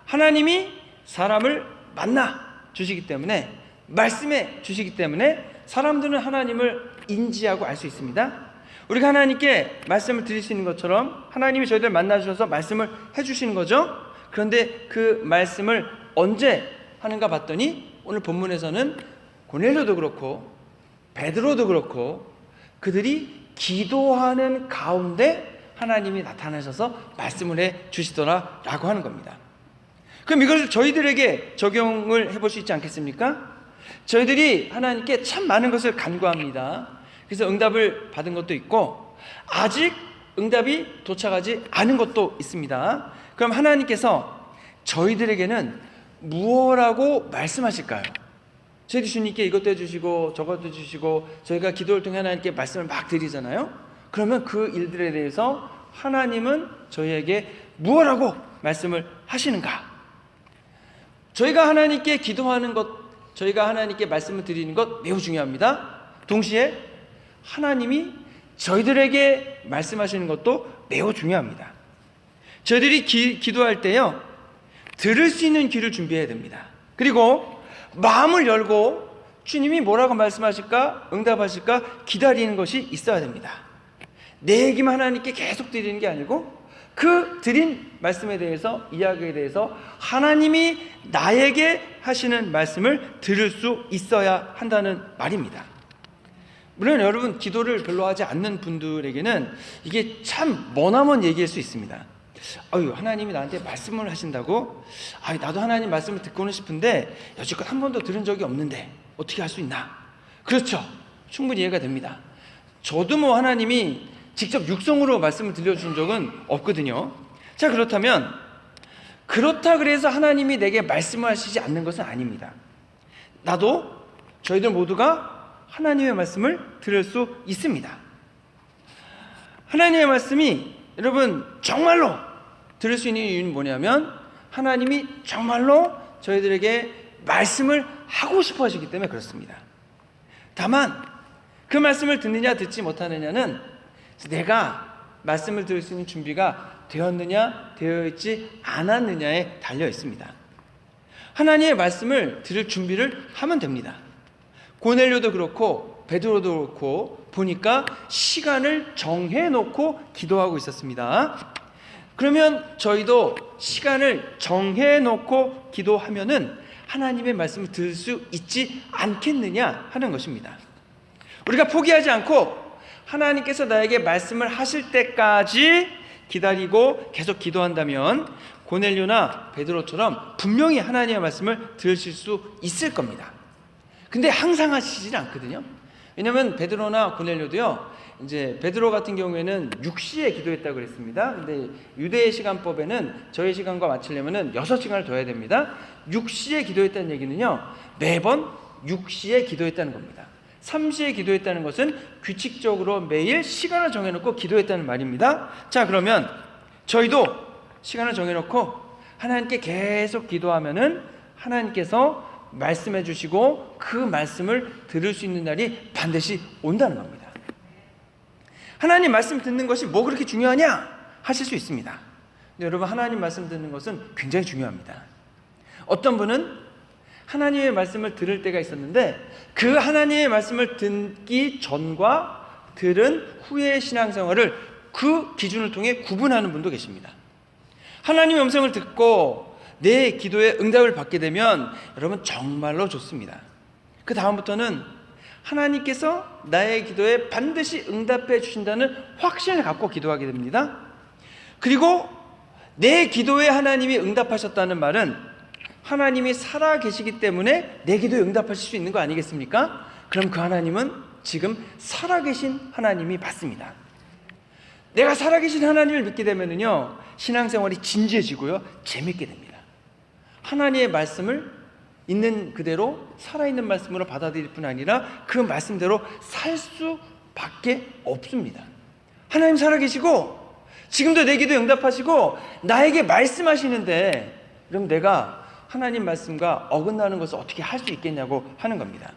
하나님이 사람을 만나 주시기 때문에 말씀해 주시기 때문에 사람들은 하나님을 인지하고 알 수 있습니다. 우리가 하나님께 말씀을 드릴 수 있는 것처럼 하나님이 저희들 만나 주셔서 말씀을 해주시는 거죠. 그런데 그 말씀을 언제 하는가 봤더니 오늘 본문에서는 고넬료도 그렇고 베드로도 그렇고 그들이 기도하는 가운데 하나님이 나타나셔서 말씀을 해 주시더라 라고 하는 겁니다. 그럼 이것을 저희들에게 적용을 해볼 수 있지 않겠습니까? 저희들이 하나님께 참 많은 것을 간구합니다. 그래서 응답을 받은 것도 있고 아직 응답이 도착하지 않은 것도 있습니다. 그럼 하나님께서 저희들에게는 무엇라고 말씀하실까요? 저희들 주님께 이것도 해주시고 저것도 해주시고 저희가 기도를 통해 하나님께 말씀을 막 드리잖아요. 그러면 그 일들에 대해서 하나님은 저희에게 무엇라고 말씀을 하시는가? 저희가 하나님께 기도하는 것, 저희가 하나님께 말씀을 드리는 것 매우 중요합니다. 동시에 하나님이 저희들에게 말씀하시는 것도 매우 중요합니다. 저희들이 기도할 때요, 들을 수 있는 귀를 준비해야 됩니다. 그리고 마음을 열고 주님이 뭐라고 말씀하실까, 응답하실까 기다리는 것이 있어야 됩니다. 내 얘기만 하나님께 계속 드리는 게 아니고 그 드린 말씀에 대해서, 이야기에 대해서 하나님이 나에게 하시는 말씀을 들을 수 있어야 한다는 말입니다. 물론 여러분 기도를 별로 하지 않는 분들에게는 이게 참 머나먼 얘기일 수 있습니다. 하나님이 나한테 말씀을 하신다고? 나도 하나님 말씀을 듣고는 싶은데 여지껏 한 번도 들은 적이 없는데 어떻게 할 수 있나? 그렇죠. 충분히 이해가 됩니다. 저도 하나님이 직접 육성으로 말씀을 들려준 적은 없거든요. 자, 그렇다면 그렇다 그래서 하나님이 내게 말씀을 하시지 않는 것은 아닙니다. 나도 저희들 모두가 하나님의 말씀을 들을 수 있습니다. 하나님의 말씀이 여러분 정말로 들을 수 있는 이유는 뭐냐면 하나님이 정말로 저희들에게 말씀을 하고 싶어 하시기 때문에 그렇습니다. 다만 그 말씀을 듣느냐 듣지 못하느냐는 내가 말씀을 들을 수 있는 준비가 되었느냐 되어 있지 않았느냐에 달려 있습니다. 하나님의 말씀을 들을 준비를 하면 됩니다. 고넬료도 그렇고 베드로도 그렇고 보니까 시간을 정해놓고 기도하고 있었습니다. 그러면 저희도 시간을 정해놓고 기도하면은 하나님의 말씀을 들을 수 있지 않겠느냐 하는 것입니다. 우리가 포기하지 않고 하나님께서 나에게 말씀을 하실 때까지 기다리고 계속 기도한다면 고넬료나 베드로처럼 분명히 하나님의 말씀을 들으실 수 있을 겁니다. 근데 항상 하시지는 않거든요. 왜냐하면 베드로나 고넬료도요, 이제 베드로 같은 경우에는 6시에 기도했다고 그랬습니다. 근데 유대의 시간법에는 저희 시간과 맞추려면은 6시간을 둬야 됩니다. 6시에 기도했다는 얘기는요, 매번 6시에 기도했다는 겁니다. 3시에 기도했다는 것은 규칙적으로 매일 시간을 정해놓고 기도했다는 말입니다. 자, 그러면 저희도 시간을 정해놓고 하나님께 계속 기도하면은 하나님께서 말씀해 주시고 그 말씀을 들을 수 있는 날이 반드시 온다는 겁니다. 하나님 말씀 듣는 것이 뭐 그렇게 중요하냐 하실 수 있습니다. 근데 여러분, 하나님 말씀 듣는 것은 굉장히 중요합니다. 어떤 분은 하나님의 말씀을 들을 때가 있었는데 그 하나님의 말씀을 듣기 전과 들은 후의 신앙생활을 그 기준을 통해 구분하는 분도 계십니다. 하나님의 음성을 듣고 내 기도에 응답을 받게 되면 여러분 정말로 좋습니다. 그 다음부터는 하나님께서 나의 기도에 반드시 응답해 주신다는 확신을 갖고 기도하게 됩니다. 그리고 내 기도에 하나님이 응답하셨다는 말은 하나님이 살아 계시기 때문에 내 기도에 응답하실 수 있는 거 아니겠습니까? 그럼 그 하나님은 지금 살아계신 하나님이 맞습니다. 내가 살아계신 하나님을 믿게 되면은요, 신앙생활이 진지해지고요, 재밌게 됩니다. 하나님의 말씀을 있는 그대로 살아있는 말씀으로 받아들일 뿐 아니라 그 말씀대로 살 수밖에 없습니다. 하나님 살아계시고 지금도 내 기도에 응답하시고 나에게 말씀하시는데 그럼 내가 하나님 말씀과 어긋나는 것을 어떻게 할 수 있겠냐고 하는 겁니다.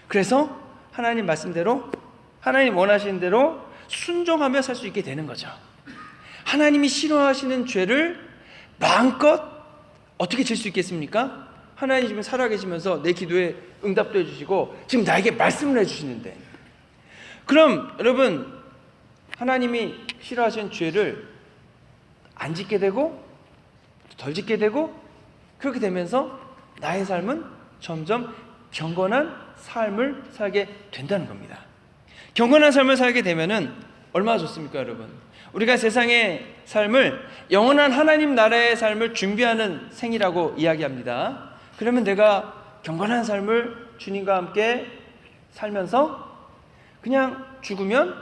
그래서 하나님 말씀대로 하나님 원하시는 대로 순종하며 살 수 있게 되는 거죠. 하나님이 싫어하시는 죄를 마음껏 어떻게 질 수 있겠습니까? 하나님 지금 살아계시면서 내 기도에 응답도 해주시고 지금 나에게 말씀을 해주시는데, 그럼 여러분, 하나님이 싫어하시는 죄를 안 짓게 되고 덜 짓게 되고 그렇게 되면서 나의 삶은 점점 경건한 삶을 살게 된다는 겁니다. 경건한 삶을 살게 되면은 얼마나 좋습니까, 여러분? 우리가 세상의 삶을 영원한 하나님 나라의 삶을 준비하는 생이라고 이야기합니다. 그러면 내가 경건한 삶을 주님과 함께 살면서 그냥 죽으면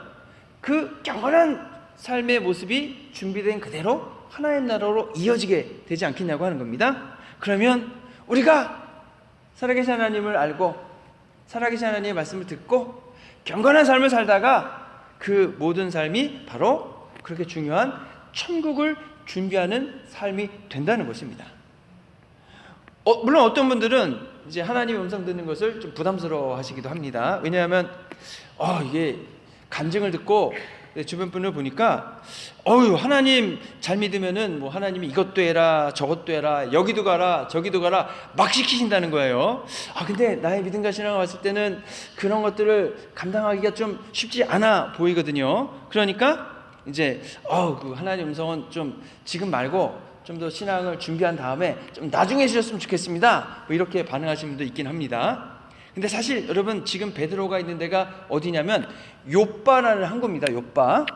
그 경건한 삶의 모습이 준비된 그대로 하나님 나라로 이어지게 되지 않겠냐고 하는 겁니다. 그러면 우리가 살아계신 하나님을 알고 살아계신 하나님의 말씀을 듣고 경건한 삶을 살다가 그 모든 삶이 바로 그렇게 중요한 천국을 준비하는 삶이 된다는 것입니다. 물론 어떤 분들은 이제 하나님의 음성 듣는 것을 좀 부담스러워 하시기도 합니다. 왜냐하면 이게 간증을 듣고 주변 분을 보니까 하나님 잘 믿으면은 뭐 하나님이 이것도 해라 저것도 해라 여기도 가라 저기도 가라 막 시키신다는 거예요. 근데 나의 믿음과 신앙을 봤을 때는 그런 것들을 감당하기가 좀 쉽지 않아 보이거든요. 그러니까 이제 그 하나님 음성은 좀 지금 말고 좀 더 신앙을 준비한 다음에 좀 나중에 주셨으면 좋겠습니다, 뭐 이렇게 반응하시는 분도 있긴 합니다. 근데 사실 여러분, 지금 베드로가 있는 데가 어디냐면 욥바라는 항구입니다. 욥바.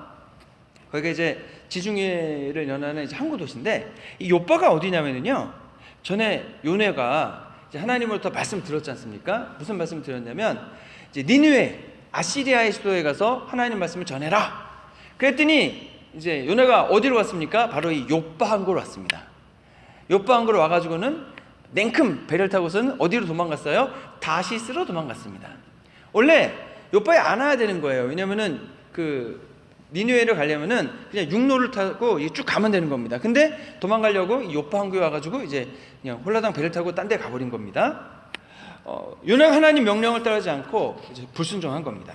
거기가 이제 지중해를 연하는 이제 항구 도시인데, 이 욥바가 어디냐면요, 전에 요네가 이제 하나님으로부터 말씀 들었지 않습니까? 무슨 말씀 들었냐면 이제 니느웨 아시리아의 수도에 가서 하나님 말씀을 전해라. 그랬더니 이제 요네가 어디로 왔습니까? 바로 이 욥바 항구로 왔습니다. 욥바 항구로 와가지고는 냉큼 배를 타고서는 어디로 도망갔어요? 다시스로 도망갔습니다. 원래 욥바에 안 와야 되는 거예요. 왜냐면은 그 니느웨를 가려면은 그냥 육로를 타고 쭉 가면 되는 겁니다. 근데 도망가려고 욥바 항구에 와가지고 이제 그냥 홀라당 배를 타고 딴 데 가버린 겁니다. 요나가 하나님 명령을 따르지 않고 이제 불순종한 겁니다.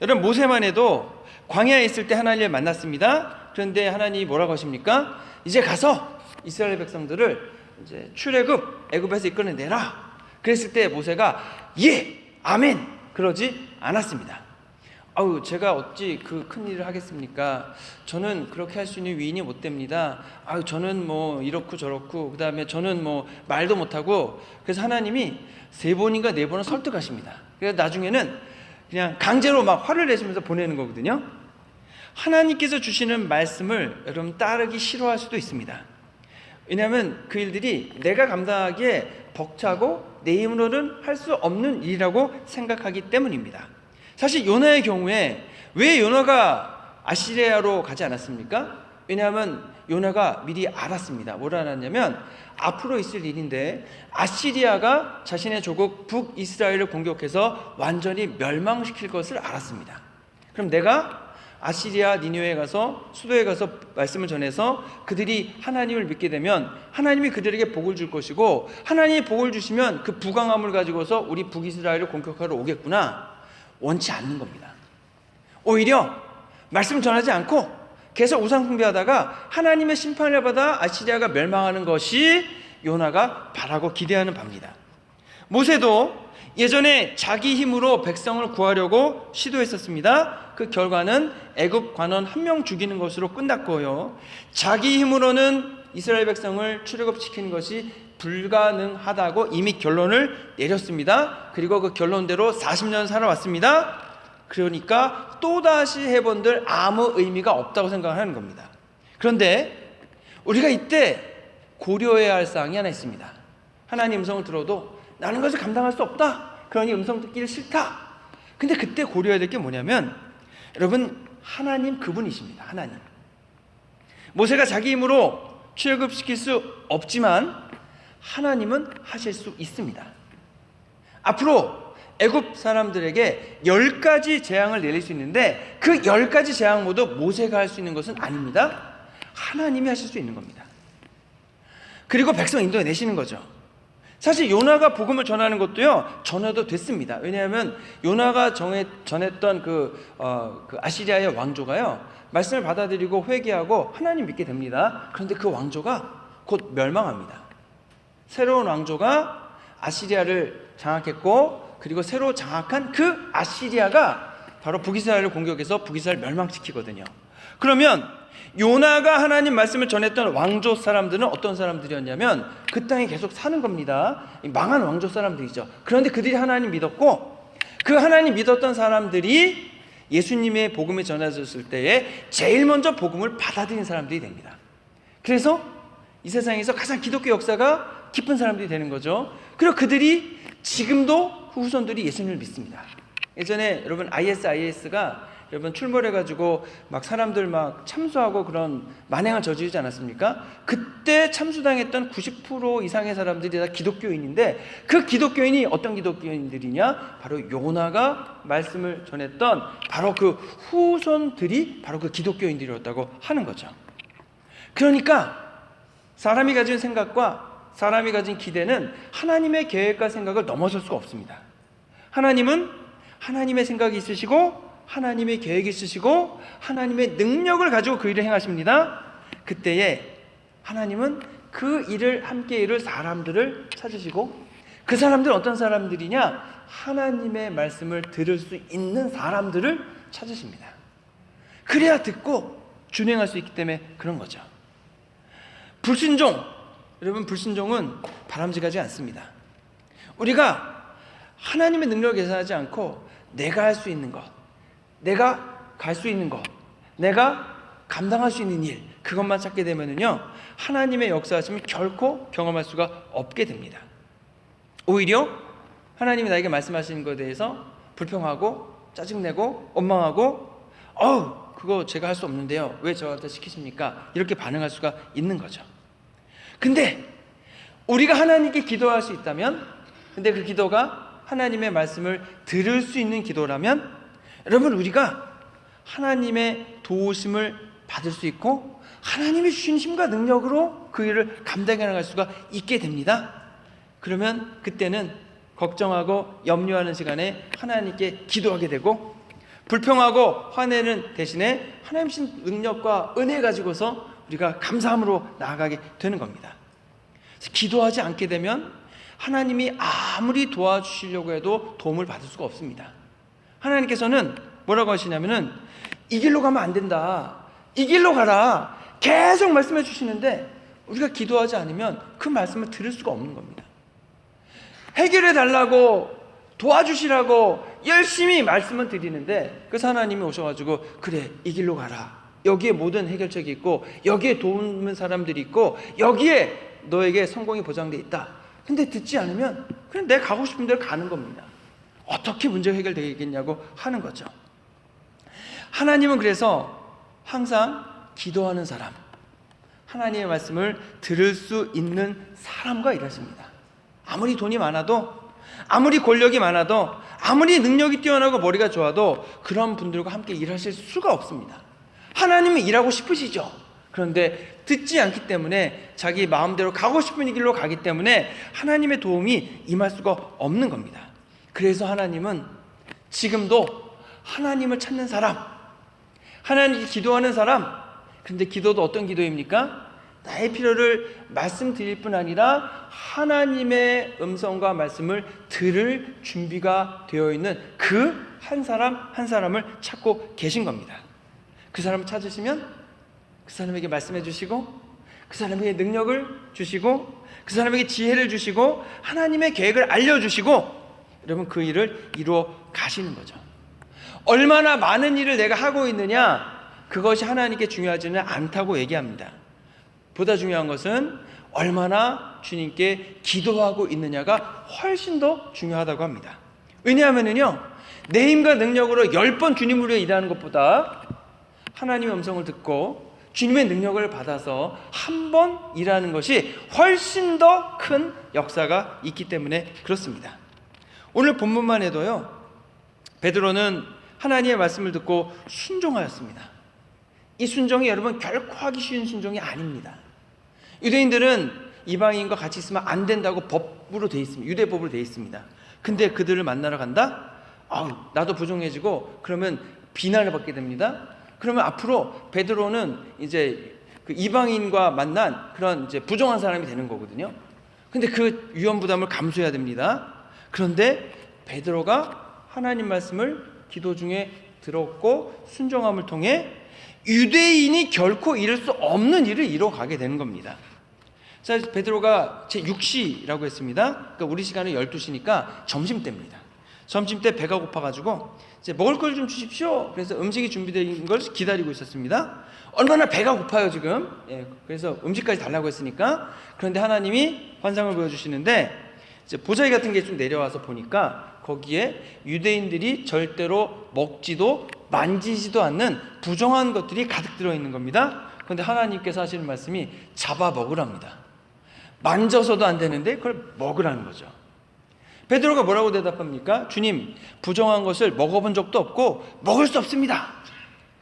여러분, 모세만 해도 광야에 있을 때 하나님을 만났습니다. 그런데 하나님이 뭐라고 하십니까? 이제 가서 이스라엘 백성들을 이제 출애굽 애굽에서 이끌어내라. 그랬을 때 모세가 예 아멘 그러지 않았습니다. 제가 어찌 그 큰 일을 하겠습니까? 저는 그렇게 할 수 있는 위인이 못 됩니다. 저는 뭐 이렇고 저렇고, 그 다음에 저는 뭐 말도 못하고. 그래서 하나님이 3번인가 4번을 설득하십니다. 그래서 나중에는 그냥 강제로 막 화를 내시면서 보내는 거거든요. 하나님께서 주시는 말씀을 여러분 따르기 싫어할 수도 있습니다. 왜냐하면 그 일들이 내가 감당하기에 벅차고 내 힘으로는 할 수 없는 일이라고 생각하기 때문입니다. 사실 요나의 경우에 왜 요나가 아시리아로 가지 않았습니까? 왜냐하면 요나가 미리 알았습니다. 뭘 알았냐면 앞으로 있을 일인데 아시리아가 자신의 조국 북이스라엘을 공격해서 완전히 멸망시킬 것을 알았습니다. 그럼 내가 아시리아 니느웨에 가서 수도에 가서 말씀을 전해서 그들이 하나님을 믿게 되면 하나님이 그들에게 복을 줄 것이고, 하나님이 복을 주시면 그 부강함을 가지고서 우리 북이스라엘을 공격하러 오겠구나, 원치 않는 겁니다. 오히려 말씀 전하지 않고 계속 우상 숭배하다가 하나님의 심판을 받아 아시리아가 멸망하는 것이 요나가 바라고 기대하는 바입니다. 모세도 예전에 자기 힘으로 백성을 구하려고 시도했었습니다. 그 결과는 애굽 관원 1명 죽이는 것으로 끝났고요, 자기 힘으로는 이스라엘 백성을 출애굽시키는 것이 불가능하다고 이미 결론을 내렸습니다. 그리고 그 결론대로 40년 살아왔습니다. 그러니까 또다시 해본들 아무 의미가 없다고 생각하는 겁니다. 그런데 우리가 이때 고려해야 할 사항이 하나 있습니다. 하나님 음성을 들어도 나는 것을 감당할 수 없다, 그러니 음성 듣기를 싫다. 근데 그때 고려해야 될 게 뭐냐면, 여러분, 하나님 그분이십니다. 하나님. 모세가 자기 힘으로 출애굽시킬 수 없지만 하나님은 하실 수 있습니다. 앞으로 애굽 사람들에게 10가지 재앙을 내릴 수 있는데 그 10가지 재앙 모두 모세가 할 수 있는 것은 아닙니다. 하나님이 하실 수 있는 겁니다. 그리고 백성 인도해 내시는 거죠. 사실 요나가 복음을 전하는 것도요, 전해도 됐습니다. 왜냐하면 요나가 전했던 그 아시리아의 왕조가요, 말씀을 받아들이고 회개하고 하나님 믿게 됩니다. 그런데 그 왕조가 곧 멸망합니다. 새로운 왕조가 아시리아를 장악했고, 그리고 새로 장악한 그 아시리아가 바로 북이스라엘을 공격해서 북이스라엘을 멸망시키거든요. 그러면 요나가 하나님 말씀을 전했던 왕조 사람들은 어떤 사람들이었냐면 그 땅에 계속 사는 겁니다. 망한 왕조 사람들이죠. 그런데 그들이 하나님 믿었고, 그 하나님 믿었던 사람들이 예수님의 복음이 전해졌을 때에 제일 먼저 복음을 받아들인 사람들이 됩니다. 그래서 이 세상에서 가장 기독교 역사가 깊은 사람들이 되는 거죠. 그리고 그들이 지금도 후손들이 예수님을 믿습니다. 예전에 여러분 ISIS가 여러분 출몰해가지고 막 사람들 막 참수하고 그런 만행을 저지르지 않았습니까? 그때 참수당했던 90% 이상의 사람들이 다 기독교인인데, 그 기독교인이 어떤 기독교인들이냐? 바로 요나가 말씀을 전했던 바로 그 후손들이 바로 그 기독교인들이었다고 하는 거죠. 그러니까 사람이 가진 생각과 사람이 가진 기대는 하나님의 계획과 생각을 넘어설 수가 없습니다. 하나님은 하나님의 생각이 있으시고 하나님의 계획이 있으시고 하나님의 능력을 가지고 그 일을 행하십니다. 그때에 하나님은 그 일을 함께 이룰 사람들을 찾으시고, 그 사람들은 어떤 사람들이냐? 하나님의 말씀을 들을 수 있는 사람들을 찾으십니다. 그래야 듣고 준행할 수 있기 때문에 그런 거죠. 불순종, 여러분, 불순종은 바람직하지 않습니다. 우리가 하나님의 능력을 계산하지 않고 내가 할 수 있는 것, 내가 갈 수 있는 것, 내가 감당할 수 있는 일, 그것만 찾게 되면은요, 하나님의 역사하심을 결코 경험할 수가 없게 됩니다. 오히려 하나님이 나에게 말씀하시는 것에 대해서 불평하고 짜증내고 원망하고, 그거 제가 할 수 없는데요, 왜 저한테 시키십니까? 이렇게 반응할 수가 있는 거죠. 근데 우리가 하나님께 기도할 수 있다면, 근데 그 기도가 하나님의 말씀을 들을 수 있는 기도라면, 여러분, 우리가 하나님의 도우심을 받을 수 있고 하나님이 주신 힘과 능력으로 그 일을 감당해 나갈 수가 있게 됩니다. 그러면 그때는 걱정하고 염려하는 시간에 하나님께 기도하게 되고, 불평하고 화내는 대신에 하나님 주신 능력과 은혜 가지고서 우리가 감사함으로 나아가게 되는 겁니다. 그래서 기도하지 않게 되면 하나님이 아무리 도와주시려고 해도 도움을 받을 수가 없습니다. 하나님께서는 뭐라고 하시냐면은 이 길로 가면 안 된다, 이 길로 가라, 계속 말씀해 주시는데 우리가 기도하지 않으면 그 말씀을 들을 수가 없는 겁니다. 해결해 달라고 도와주시라고 열심히 말씀은 드리는데 그 하나님이 오셔가지고 그래, 이 길로 가라, 여기에 모든 해결책이 있고 여기에 도우는 사람들이 있고 여기에 너에게 성공이 보장돼 있다. 근데 듣지 않으면 그냥 내가 가고 싶은 대로 가는 겁니다. 어떻게 문제가 해결되겠냐고 하는 거죠. 하나님은 그래서 항상 기도하는 사람, 하나님의 말씀을 들을 수 있는 사람과 일하십니다. 아무리 돈이 많아도, 아무리 권력이 많아도, 아무리 능력이 뛰어나고 머리가 좋아도 그런 분들과 함께 일하실 수가 없습니다. 하나님은 일하고 싶으시죠. 그런데 듣지 않기 때문에 자기 마음대로 가고 싶은 길로 가기 때문에 하나님의 도움이 임할 수가 없는 겁니다. 그래서 하나님은 지금도 하나님을 찾는 사람, 하나님 기도하는 사람, 그런데 기도도 어떤 기도입니까? 나의 필요를 말씀드릴 뿐 아니라 하나님의 음성과 말씀을 들을 준비가 되어 있는 그 한 사람 한 사람을 찾고 계신 겁니다. 그 사람을 찾으시면 그 사람에게 말씀해 주시고, 그 사람에게 능력을 주시고, 그 사람에게 지혜를 주시고, 하나님의 계획을 알려주시고, 여러분 그 일을 이루어 가시는 거죠. 얼마나 많은 일을 내가 하고 있느냐, 그것이 하나님께 중요하지는 않다고 얘기합니다. 보다 중요한 것은 얼마나 주님께 기도하고 있느냐가 훨씬 더 중요하다고 합니다. 왜냐하면요, 내 힘과 능력으로 10번 주님을 위해 일하는 것보다 하나님의 음성을 듣고 주님의 능력을 받아서 한 번 일하는 것이 훨씬 더 큰 역사가 있기 때문에 그렇습니다. 오늘 본문만 해도요, 베드로는 하나님의 말씀을 듣고 순종하였습니다. 이 순종이 여러분 결코 하기 쉬운 순종이 아닙니다. 유대인들은 이방인과 같이 있으면 안 된다고 법으로 돼 있습니다. 유대법으로 돼 있습니다. 근데 그들을 만나러 간다? 나도 부정해지고 그러면 비난을 받게 됩니다. 그러면 앞으로 베드로는 이제 그 이방인과 만난 그런 이제 부정한 사람이 되는 거거든요. 근데 그 위험 부담을 감수해야 됩니다. 그런데 베드로가 하나님 말씀을 기도 중에 들었고 순종함을 통해 유대인이 결코 이룰 수 없는 일을 이뤄가게 되는 겁니다. 자, 베드로가 제6시라고 했습니다. 그러니까 우리 시간은 12시니까 점심때입니다. 점심때 배가 고파가지고 이제 먹을 걸 좀 주십시오. 그래서 음식이 준비된 걸 기다리고 있었습니다. 얼마나 배가 고파요 지금. 그래서 음식까지 달라고 했으니까. 그런데 하나님이 환상을 보여주시는데 이제 보자기 같은 게 좀 내려와서 보니까 거기에 유대인들이 절대로 먹지도 만지지도 않는 부정한 것들이 가득 들어있는 겁니다. 그런데 하나님께서 하시는 말씀이 잡아 먹으랍니다. 만져서도 안 되는데 그걸 먹으라는 거죠. 베드로가 뭐라고 대답합니까? 주님, 부정한 것을 먹어본 적도 없고 먹을 수 없습니다.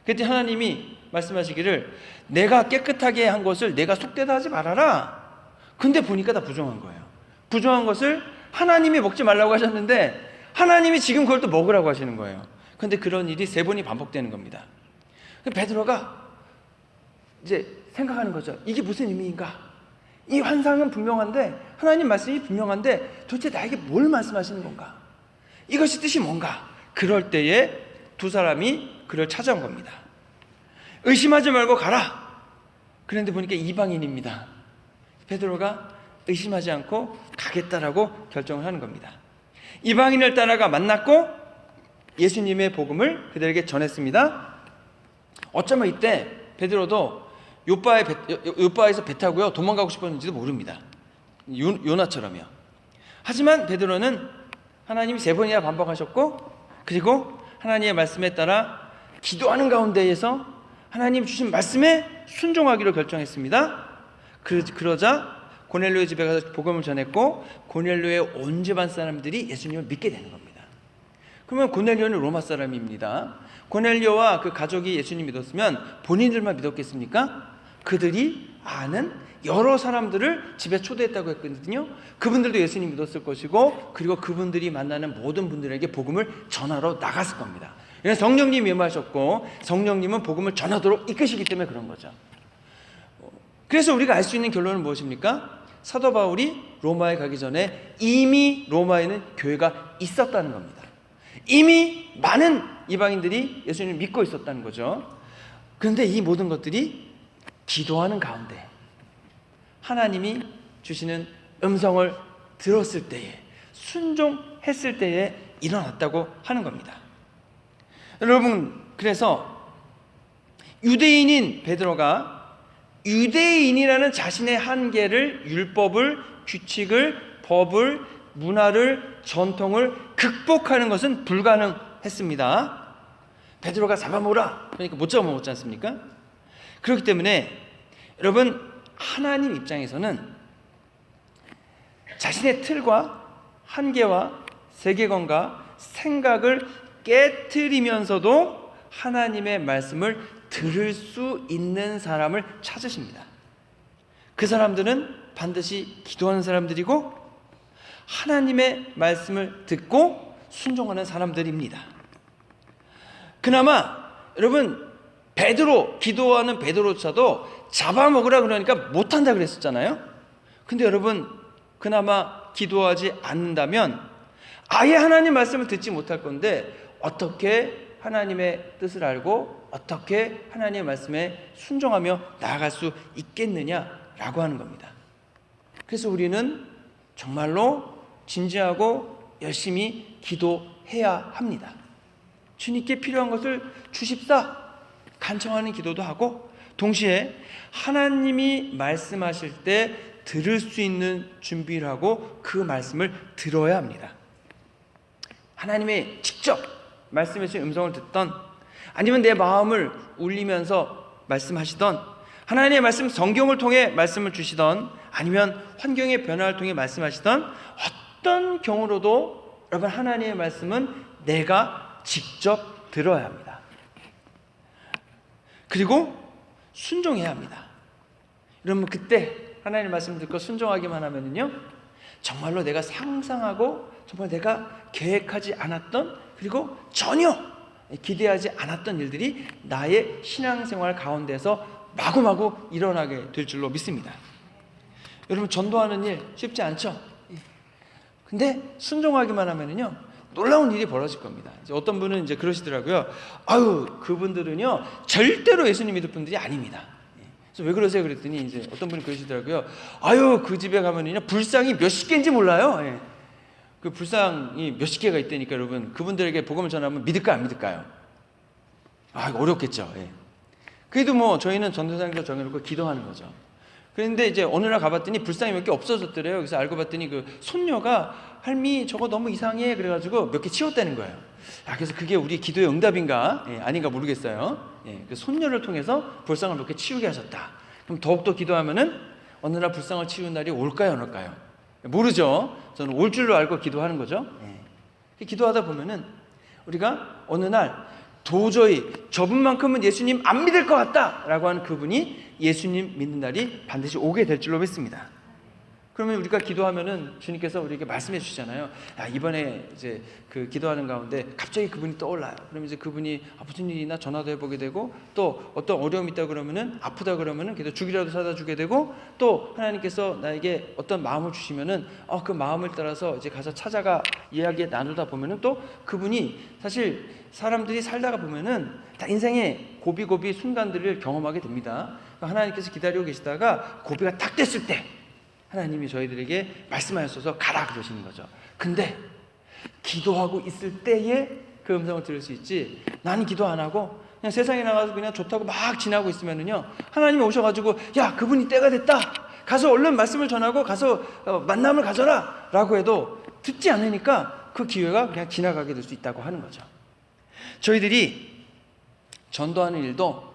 그때 하나님이 말씀하시기를 내가 깨끗하게 한 것을 내가 속되다 하지 말아라. 근데 보니까 다 부정한 거예요. 부정한 것을 하나님이 먹지 말라고 하셨는데 하나님이 지금 그걸 또 먹으라고 하시는 거예요. 근데 그런 일이 3번이 반복되는 겁니다. 베드로가 이제 생각하는 거죠. 이게 무슨 의미인가? 이 환상은 분명한데, 하나님 말씀이 분명한데 도대체 나에게 뭘 말씀하시는 건가? 이것이 뜻이 뭔가? 그럴 때에 두 사람이 그를 찾아온 겁니다. 의심하지 말고 가라. 그런데 보니까 이방인입니다. 베드로가 의심하지 않고 가겠다라고 결정을 하는 겁니다. 이방인을 따라가 만났고 예수님의 복음을 그들에게 전했습니다. 어쩌면 이때 베드로도 요바에서 배 타고요 도망가고 싶었는지도 모릅니다. 요나처럼요. 하지만 베드로는 하나님이 3번이나 반복하셨고, 그리고 하나님의 말씀에 따라 기도하는 가운데에서 하나님 주신 말씀에 순종하기로 결정했습니다. 그러자 고넬료의 집에 가서 복음을 전했고 고넬료의 온 집안 사람들이 예수님을 믿게 되는 겁니다. 그러면 고넬료는 로마 사람입니다. 고넬료와 그 가족이 예수님 믿었으면 본인들만 믿었겠습니까? 그들이 아는 여러 사람들을 집에 초대했다고 했거든요. 그분들도 예수님 믿었을 것이고, 그리고 그분들이 만나는 모든 분들에게 복음을 전하러 나갔을 겁니다. 성령님이 임하셨고 성령님은 복음을 전하도록 이끄시기 때문에 그런 거죠. 그래서 우리가 알 수 있는 결론은 무엇입니까? 사도 바울이 로마에 가기 전에 이미 로마에는 교회가 있었다는 겁니다. 이미 많은 이방인들이 예수님을 믿고 있었다는 거죠. 그런데 이 모든 것들이 기도하는 가운데 하나님이 주시는 음성을 들었을 때에, 순종했을 때에 일어났다고 하는 겁니다. 여러분, 그래서 유대인인 베드로가 유대인이라는 자신의 한계를, 율법을, 규칙을, 법을, 문화를, 전통을 극복하는 것은 불가능했습니다. 베드로가 잡아먹으라 그러니까 못 잡아먹었지 않습니까? 그렇기 때문에 여러분, 하나님 입장에서는 자신의 틀과 한계와 세계관과 생각을 깨트리면서도 하나님의 말씀을 들을 수 있는 사람을 찾으십니다. 그 사람들은 반드시 기도하는 사람들이고 하나님의 말씀을 듣고 순종하는 사람들입니다. 그나마 여러분, 베드로, 기도하는 베드로조차도 잡아먹으라 그러니까 못한다 그랬었잖아요. 근데 여러분, 그나마 기도하지 않는다면 아예 하나님 말씀을 듣지 못할 건데 어떻게 하나님의 뜻을 알고 어떻게 하나님의 말씀에 순종하며 나아갈 수 있겠느냐라고 하는 겁니다. 그래서 우리는 정말로 진지하고 열심히 기도해야 합니다. 주님께 필요한 것을 주십사 간청하는 기도도 하고, 동시에 하나님이 말씀하실 때 들을 수 있는 준비를 하고 그 말씀을 들어야 합니다. 하나님의 직접 말씀해 주신 음성을 듣던, 아니면 내 마음을 울리면서 말씀하시던, 하나님의 말씀 성경을 통해 말씀을 주시던, 아니면 환경의 변화를 통해 말씀하시던, 어떤 경우로도 여러분, 하나님의 말씀은 내가 직접 들어야 합니다. 그리고 순종해야 합니다. 여러분, 그때 하나님의 말씀을 듣고 순종하기만 하면요, 정말로 내가 상상하고 정말 내가 계획하지 않았던, 그리고 전혀 기대하지 않았던 일들이 나의 신앙생활 가운데서 마구마구 일어나게 될 줄로 믿습니다. 여러분, 전도하는 일 쉽지 않죠? 근데 순종하기만 하면요, 놀라운 일이 벌어질 겁니다. 이제 어떤 분은 이제 그러시더라고요. 아유, 그분들은요 절대로 예수님 믿을 분들이 아닙니다. 그래서 왜 그러세요? 그랬더니 이제 어떤 분이 그러시더라고요. 아유, 그 집에 가면요 불상이 몇십 개인지 몰라요. 그 불상이 몇십 개가 있다니까. 여러분, 그분들에게 복음을 전하면 믿을까 안 믿을까요? 아, 이거 어렵겠죠. 그래도 뭐 저희는 전도사님들 정해놓고 기도하는 거죠. 그런데 이제 어느 날 가봤더니 불상이 몇 개 없어졌더래요. 그래서 알고 봤더니 그 손녀가 할미 저거 너무 이상해 그래가지고 몇 개 치웠다는 거예요. 그래서 그게 우리 기도의 응답인가 아닌가 모르겠어요. 그 손녀를 통해서 불상을 몇 개 치우게 하셨다. 그럼 더욱더 기도하면은 어느 날 불상을 치우는 날이 올까요, 안 올까요? 모르죠. 저는 올 줄로 알고 기도하는 거죠. 기도하다 보면은 우리가 어느 날 도저히 저분만큼은 예수님 안 믿을 것 같다라고 하는 그분이 예수님 믿는 날이 반드시 오게 될 줄로 믿습니다. 그러면 우리가 기도하면은 주님께서 우리에게 말씀해 주시잖아요. 야, 이번에 이제 그 기도하는 가운데 갑자기 그분이 떠올라요. 그러면 이제 그분이 무슨 일이나 전화도 해보게 되고, 또 어떤 어려움이 있다 그러면은, 아프다 그러면은 그래도 죽이라도 사다 주게 되고, 또 하나님께서 나에게 어떤 마음을 주시면은 그 마음을 따라서 이제 가서 찾아가 이야기 나누다 보면은 또 그분이, 사실 사람들이 살다가 보면은 다 인생의 고비고비 순간들을 경험하게 됩니다. 하나님께서 기다리고 계시다가 고비가 딱 됐을 때 하나님이 저희들에게 말씀하셔서 가라 그러시는 거죠. 근데 기도하고 있을 때에 그 음성을 들을 수 있지, 나는 기도 안 하고 그냥 세상에 나가서 그냥 좋다고 막 지나고 있으면은요, 하나님이 오셔가지고 야, 그분이 때가 됐다, 가서 얼른 말씀을 전하고 가서 만남을 가져라 라고 해도 듣지 않으니까 그 기회가 그냥 지나가게 될 수 있다고 하는 거죠. 저희들이 전도하는 일도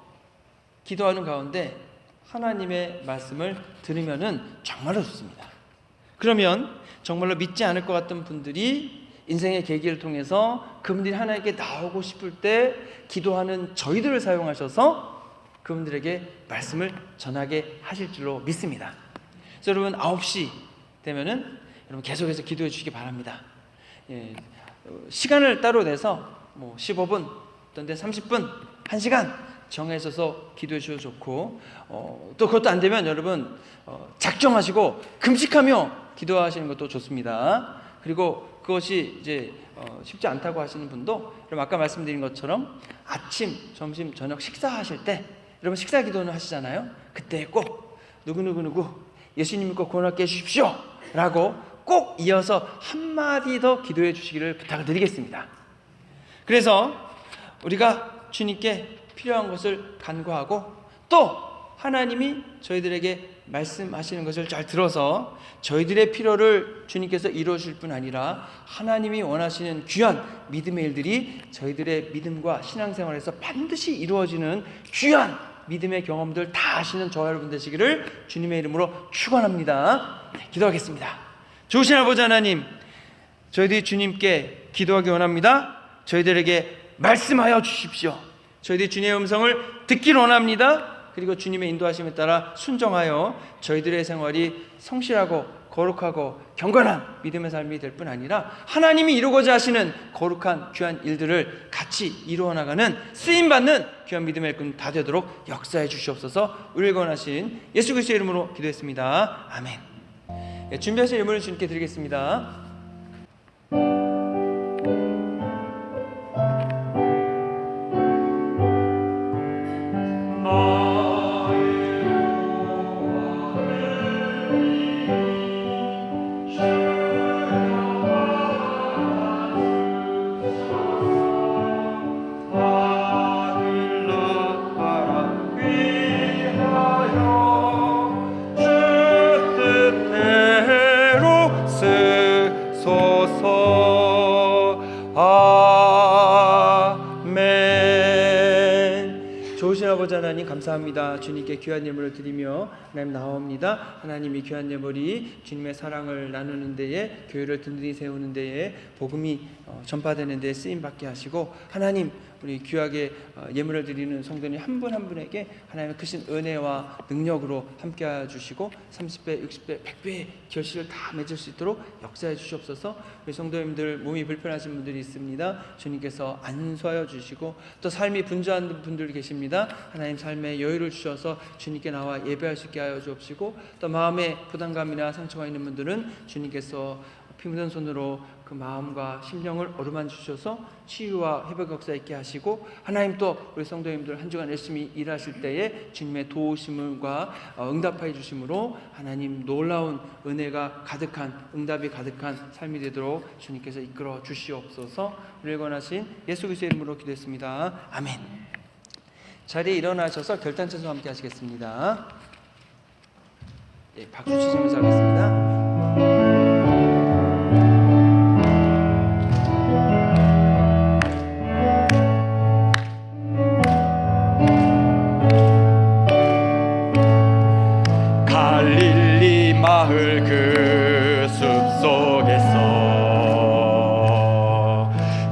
기도하는 가운데 하나님의 말씀을 들으면은 정말로 좋습니다. 그러면 정말로 믿지 않을 것 같던 분들이 인생의 계기를 통해서 그분들이 하나님께 나오고 싶을 때 기도하는 저희들을 사용하셔서 그분들에게 말씀을 전하게 하실 줄로 믿습니다. 그래서 여러분, 9시 되면은 여러분 계속해서 기도해 주시기 바랍니다. 시간을 따로 내서 뭐 15분, 어떤 데 30분, 1시간 정해서 기도해 주셔도 좋고, 또 그것도 안 되면 여러분 작정하시고 금식하며 기도하시는 것도 좋습니다. 그리고 그것이 이제 쉽지 않다고 하시는 분도, 여러분 아까 말씀드린 것처럼 아침, 점심, 저녁 식사하실 때 여러분 식사 기도는 하시잖아요. 그때 꼭 누구누구누구 예수님 믿고 구원하게 해주십시오 라고 꼭 이어서 한마디 더 기도해 주시기를 부탁을 드리겠습니다. 그래서 우리가 주님께 필요한 것을 간구하고, 또 하나님이 저희들에게 말씀하시는 것을 잘 들어서 저희들의 필요를 주님께서 이루어주실 뿐 아니라 하나님이 원하시는 귀한 믿음의 일들이 저희들의 믿음과 신앙생활에서 반드시 이루어지는 귀한 믿음의 경험들 다 하시는 저와 여러분 되시기를 주님의 이름으로 축원합니다. 기도하겠습니다. 좋으신 아버지 하나님, 저희들이 주님께 기도하기 원합니다. 저희들에게 말씀하여 주십시오. 저희들이 주님의 음성을 듣기를 원합니다. 그리고 주님의 인도하심에 따라 순종하여 저희들의 생활이 성실하고 거룩하고 경건한 믿음의 삶이 될 뿐 아니라 하나님이 이루고자 하시는 거룩한 귀한 일들을 같이 이루어 나가는 쓰임받는 귀한 믿음의 일꾼 다 되도록 역사해 주시옵소서. 우리를 권하신 예수 그리스도의 이름으로 기도했습니다. 아멘. 준비하신 예물을 주님께 드리겠습니다. 아버지 하나님 감사합니다. 주님께 귀한 예물을 드리며 하나님 나옵니다. 하나님이 귀한 예물이 주님의 사랑을 나누는 데에, 교회를 든든히 세우는 데에, 복음이 전파되는 데에 쓰임받게 하시고, 하나님 우리 귀하게 예물을 드리는 성도님 한 분 한 분에게 하나님의 크신 은혜와 능력으로 함께해 주시고 30배, 60배, 100배의 결실을 다 맺을 수 있도록 역사해 주시옵소서. 우리 성도님들 몸이 불편하신 분들이 있습니다. 주님께서 안수하여 주시고, 또 삶이 분주한 분들 계십니다. 하나님 삶에 여유를 주셔서 주님께 나와 예배할 수 있게 하여 주옵시고, 또 마음에 부담감이나 상처가 있는 분들은 주님께서 피 묻은 손으로 그 마음과 심령을 어루만 주셔서 치유와 회복 역사 있게 하시고, 하나님 또 우리 성도님들 한 주간 열심히 일하실 때에 주님의 도우심과 응답하여 주심으로 하나님 놀라운 은혜가 가득한, 응답이 가득한 삶이 되도록 주님께서 이끌어 주시옵소서. 우리를 권하신 예수 그리스도의 이름으로 기도했습니다. 아멘. 자리에 일어나셔서 결단 찬송 함께 하시겠습니다. 박수 치시면서 하겠습니다. 갈릴리 마을 그 숲속에서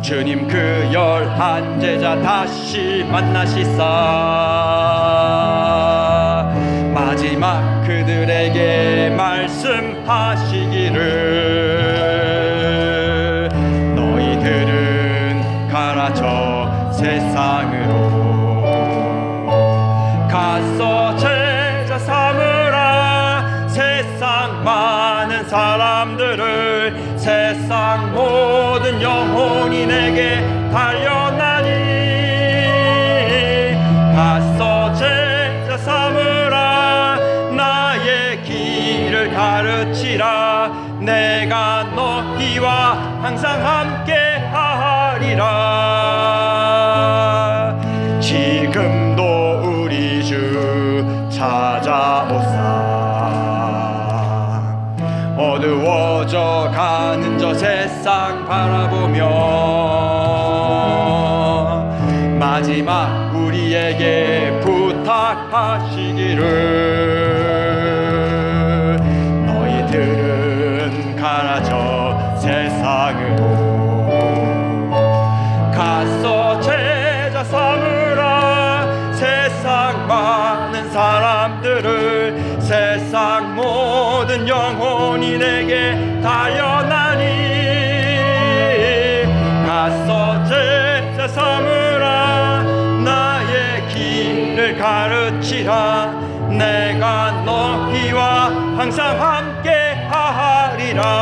주님 그 11 제자 다시 만나시사 마지막 그들에게 말씀하시기를 너희들은 가라 저 세상으로 가서 제자 삼으라 세상 많은 사람들을 세상 모든 영혼이 내게 달려나니 가서 제자 삼으라 나의 길을 가르치라 내가 너희와 항상 함께 하리라 지금도 우리 주 찾아오사 어두워져 가는 저 세상 바라보며 마지막 우리에게 부탁하시기를 너희들은 가라 저 세상으로 가서 제자 삼으라 세상 많은 사람들을 세상 모든 영혼이 내게 달려나니 가서 제자 삼으라 나의 길을 가르치라 내가 너희와 항상 함께 하리라.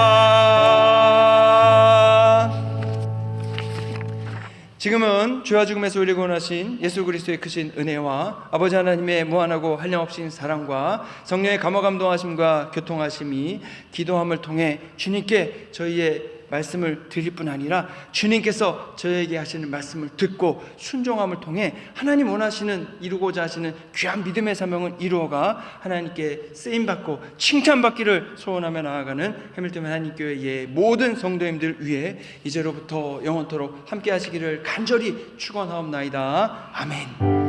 지금은 죄와 죽음에서 우리를 구원하신 예수 그리스도의 크신 은혜와 아버지 하나님의 무한하고 한량없인 사랑과 성령의 감화감동하심과 교통하심이 기도함을 통해 주님께 저희의 말씀을 드릴 뿐 아니라 주님께서 저에게 하시는 말씀을 듣고 순종함을 통해 하나님 원하시는 이루고자 하시는 귀한 믿음의 사명을 이루어가 하나님께 쓰임받고 칭찬받기를 소원하며 나아가는 해밀턴 하나님교회의 모든 성도님들 위해 이제로부터 영원토록 함께 하시기를 간절히 축원하옵나이다. 아멘.